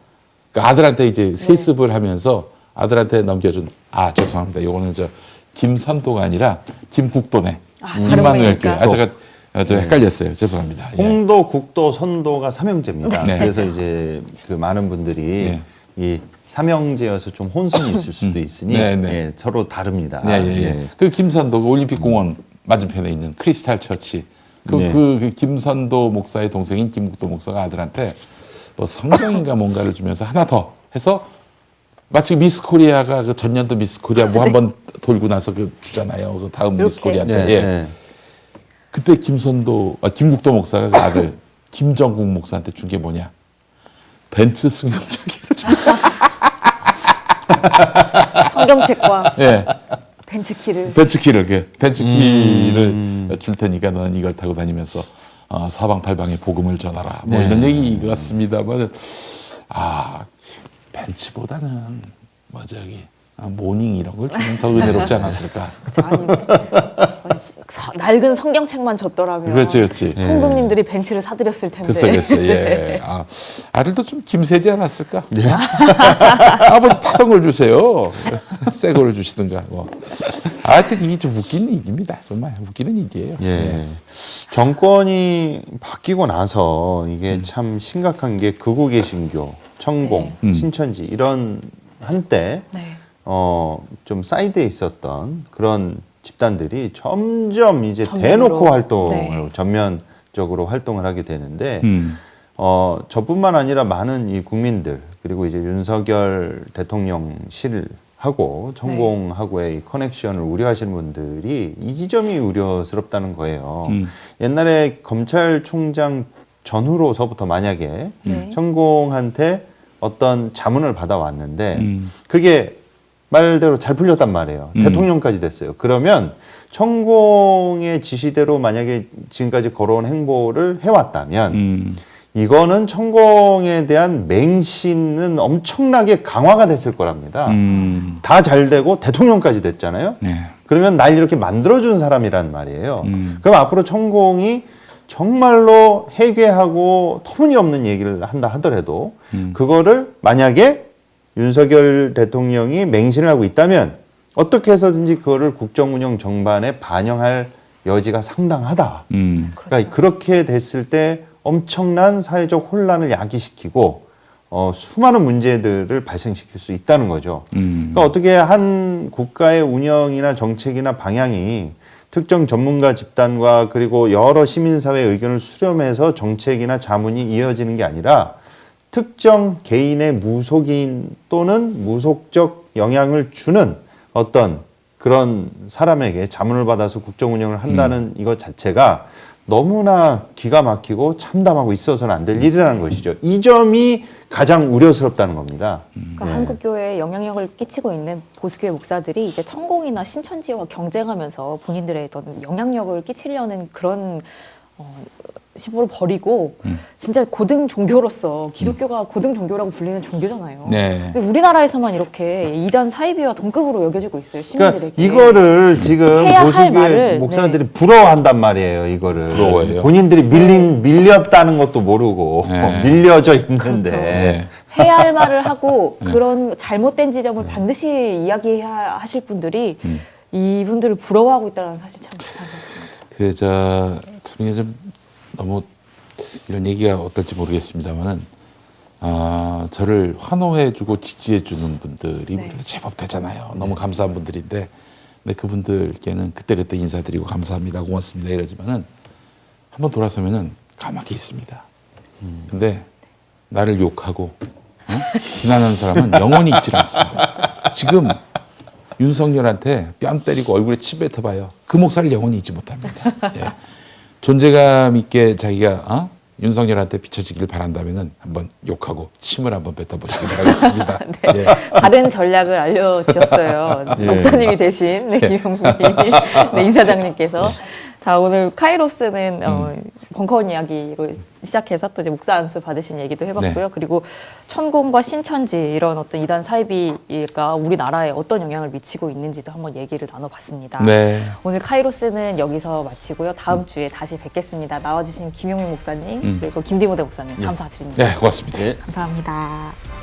그 아들한테 이제 세습을 하면서 아들한테 넘겨준 죄송합니다. 이거는 저 김선도가 아니라 김국도네. 다른 임마누엘 교회. 분이니까. 제가 저 헷갈렸어요. 죄송합니다. 예. 홍도, 국도, 선도가 삼형제입니다. 네. 그래서 이제 그 많은 분들이 네. 이 삼형제여서 좀 혼선이 있을 수도 있으니 네, 네. 예, 서로 다릅니다. 네, 예, 예. 그 김선도 그 올림픽 공원 맞은편에 있는 크리스탈 처치. 네. 그 김선도 목사의 동생인 김국도 목사가 아들한테 뭐 성경인가 뭔가를 주면서 하나 더 해서 마치 미스 코리아가 그 전년도 미스 코리아 뭐 한 번 돌고 나서 그 주잖아요. 그 다음 미스 코리아 때. 네, 예. 네. 그때 김국도 목사가 그 아들 김정국 목사한테 준 게 뭐냐? 벤츠 승용차기를 줬어요. 성경책과 예. 벤츠키를. 벤츠키를 줄 테니까 너는 이걸 타고 다니면서 사방팔방에 복음을 전하라. 뭐 네. 이런 얘기 같습니다만 벤츠보다는 뭐 저기 모닝 이런 걸 주면 더 은혜롭지 않았을까? 아니, 낡은 성경책만 줬더라면 그렇지, 그렇지. 성도님들이 벤츠를 사드렸을 텐데. 글쎄. 예. 아들도 좀 김세지 않았을까? 아버지 타던 걸 주세요. 새 거를 주시든가. 뭐. 하여튼 이게 좀 웃기는 일입니다. 정말 웃기는 일이에요. 예. 정권이 바뀌고 나서 이게 참 심각한 게 극우 개신교, 천공, 신천지 이런 한때 네. 좀 사이드에 있었던 그런 집단들이 점점 이제 전면으로. 대놓고 활동을 네. 전면적으로 활동을 하게 되는데 저뿐만 아니라 많은 이 국민들 그리고 이제 윤석열 대통령실하고 천공하고의 이 커넥션을 우려하시는 분들이 이 지점이 우려스럽다는 거예요. 옛날에 검찰총장 전후로서부터 만약에 천공한테 어떤 자문을 받아왔는데 그게 말대로 잘 풀렸단 말이에요. 대통령까지 됐어요. 그러면 천공의 지시대로 만약에 지금까지 걸어온 행보를 해왔다면 이거는 천공에 대한 맹신은 엄청나게 강화가 됐을 거랍니다. 다 잘 되고 대통령까지 됐잖아요. 네. 그러면 날 이렇게 만들어준 사람이란 말이에요. 그럼 앞으로 천공이 정말로 해괴하고 터무니없는 얘기를 한다 하더라도 그거를 만약에 윤석열 대통령이 맹신을 하고 있다면 어떻게 해서든지 그거를 국정운영 정반에 반영할 여지가 상당하다. 그러니까 그렇게 됐을 때 엄청난 사회적 혼란을 야기시키고 수많은 문제들을 발생시킬 수 있다는 거죠. 그러니까 어떻게 한 국가의 운영이나 정책이나 방향이 특정 전문가 집단과 그리고 여러 시민사회의 의견을 수렴해서 정책이나 자문이 이어지는 게 아니라 특정 개인의 무속인 또는 무속적 영향을 주는 어떤 그런 사람에게 자문을 받아서 국정 운영을 한다는 이것 자체가 너무나 기가 막히고 참담하고 있어서는 안 될 일이라는 것이죠. 이 점이 가장 우려스럽다는 겁니다. 그러니까 네. 한국 교회에 영향력을 끼치고 있는 보수교회 목사들이 이제 천공이나 신천지와 경쟁하면서 본인들의 어떤 영향력을 끼치려는 그런 시보를 버리고 진짜 고등 종교로서 기독교가 고등 종교라고 불리는 종교잖아요. 네. 근데 우리나라에서만 이렇게 이단 사이비와 동급으로 여겨지고 있어요. 시민들에게. 그러니까 이거를 지금 해야 할 보수교회 말을, 목사들이 부러워한단 말이에요. 이거를 부러워해요. 본인들이 밀렸다는 것도 모르고 네. 밀려져 있는데 네. 해야 할 말을 하고 그런 잘못된 지점을 반드시 이야기하실 분들이 이분들을 부러워하고 있다는 사실 참 안타깝습니다. 참 이게 좀 너무 이런 얘기가 어떨지 모르겠습니다만은 저를 환호해주고 지지해주는 분들이 네. 제법 되잖아요. 너무 감사한 분들인데, 근데 그분들께는 그때그때 인사드리고 감사합니다, 고맙습니다 이러지만은 한번 돌아서면은 까맣게 있습니다. 근데 나를 욕하고 비난하는 사람은 영원히 있질 않습니다. 지금 윤석열한테 뺨 때리고 얼굴에 침 뱉어봐요. 그 목사를 영원히 잊지 못합니다. 예. 존재감 있게 자기가 윤석열한테 비춰지길 바란다면은 한번 욕하고 침을 한번 뱉어보시기 바라겠습니다. 네. 다른 전략을 알려주셨어요. 예. 목사님이 대신 김용민 이사장님께서. 자, 오늘 카이로스는 벙커원 이야기로 시작해서 또 이제 목사 안수 받으신 얘기도 해봤고요. 네. 그리고 천공과 신천지 이런 어떤 이단 사이비가 우리나라에 어떤 영향을 미치고 있는지도 한번 얘기를 나눠봤습니다. 네. 오늘 카이로스는 여기서 마치고요. 다음 주에 다시 뵙겠습니다. 나와주신 김용민 목사님 그리고 김디모데 목사님 감사드립니다. 네, 고맙습니다. 예. 감사합니다.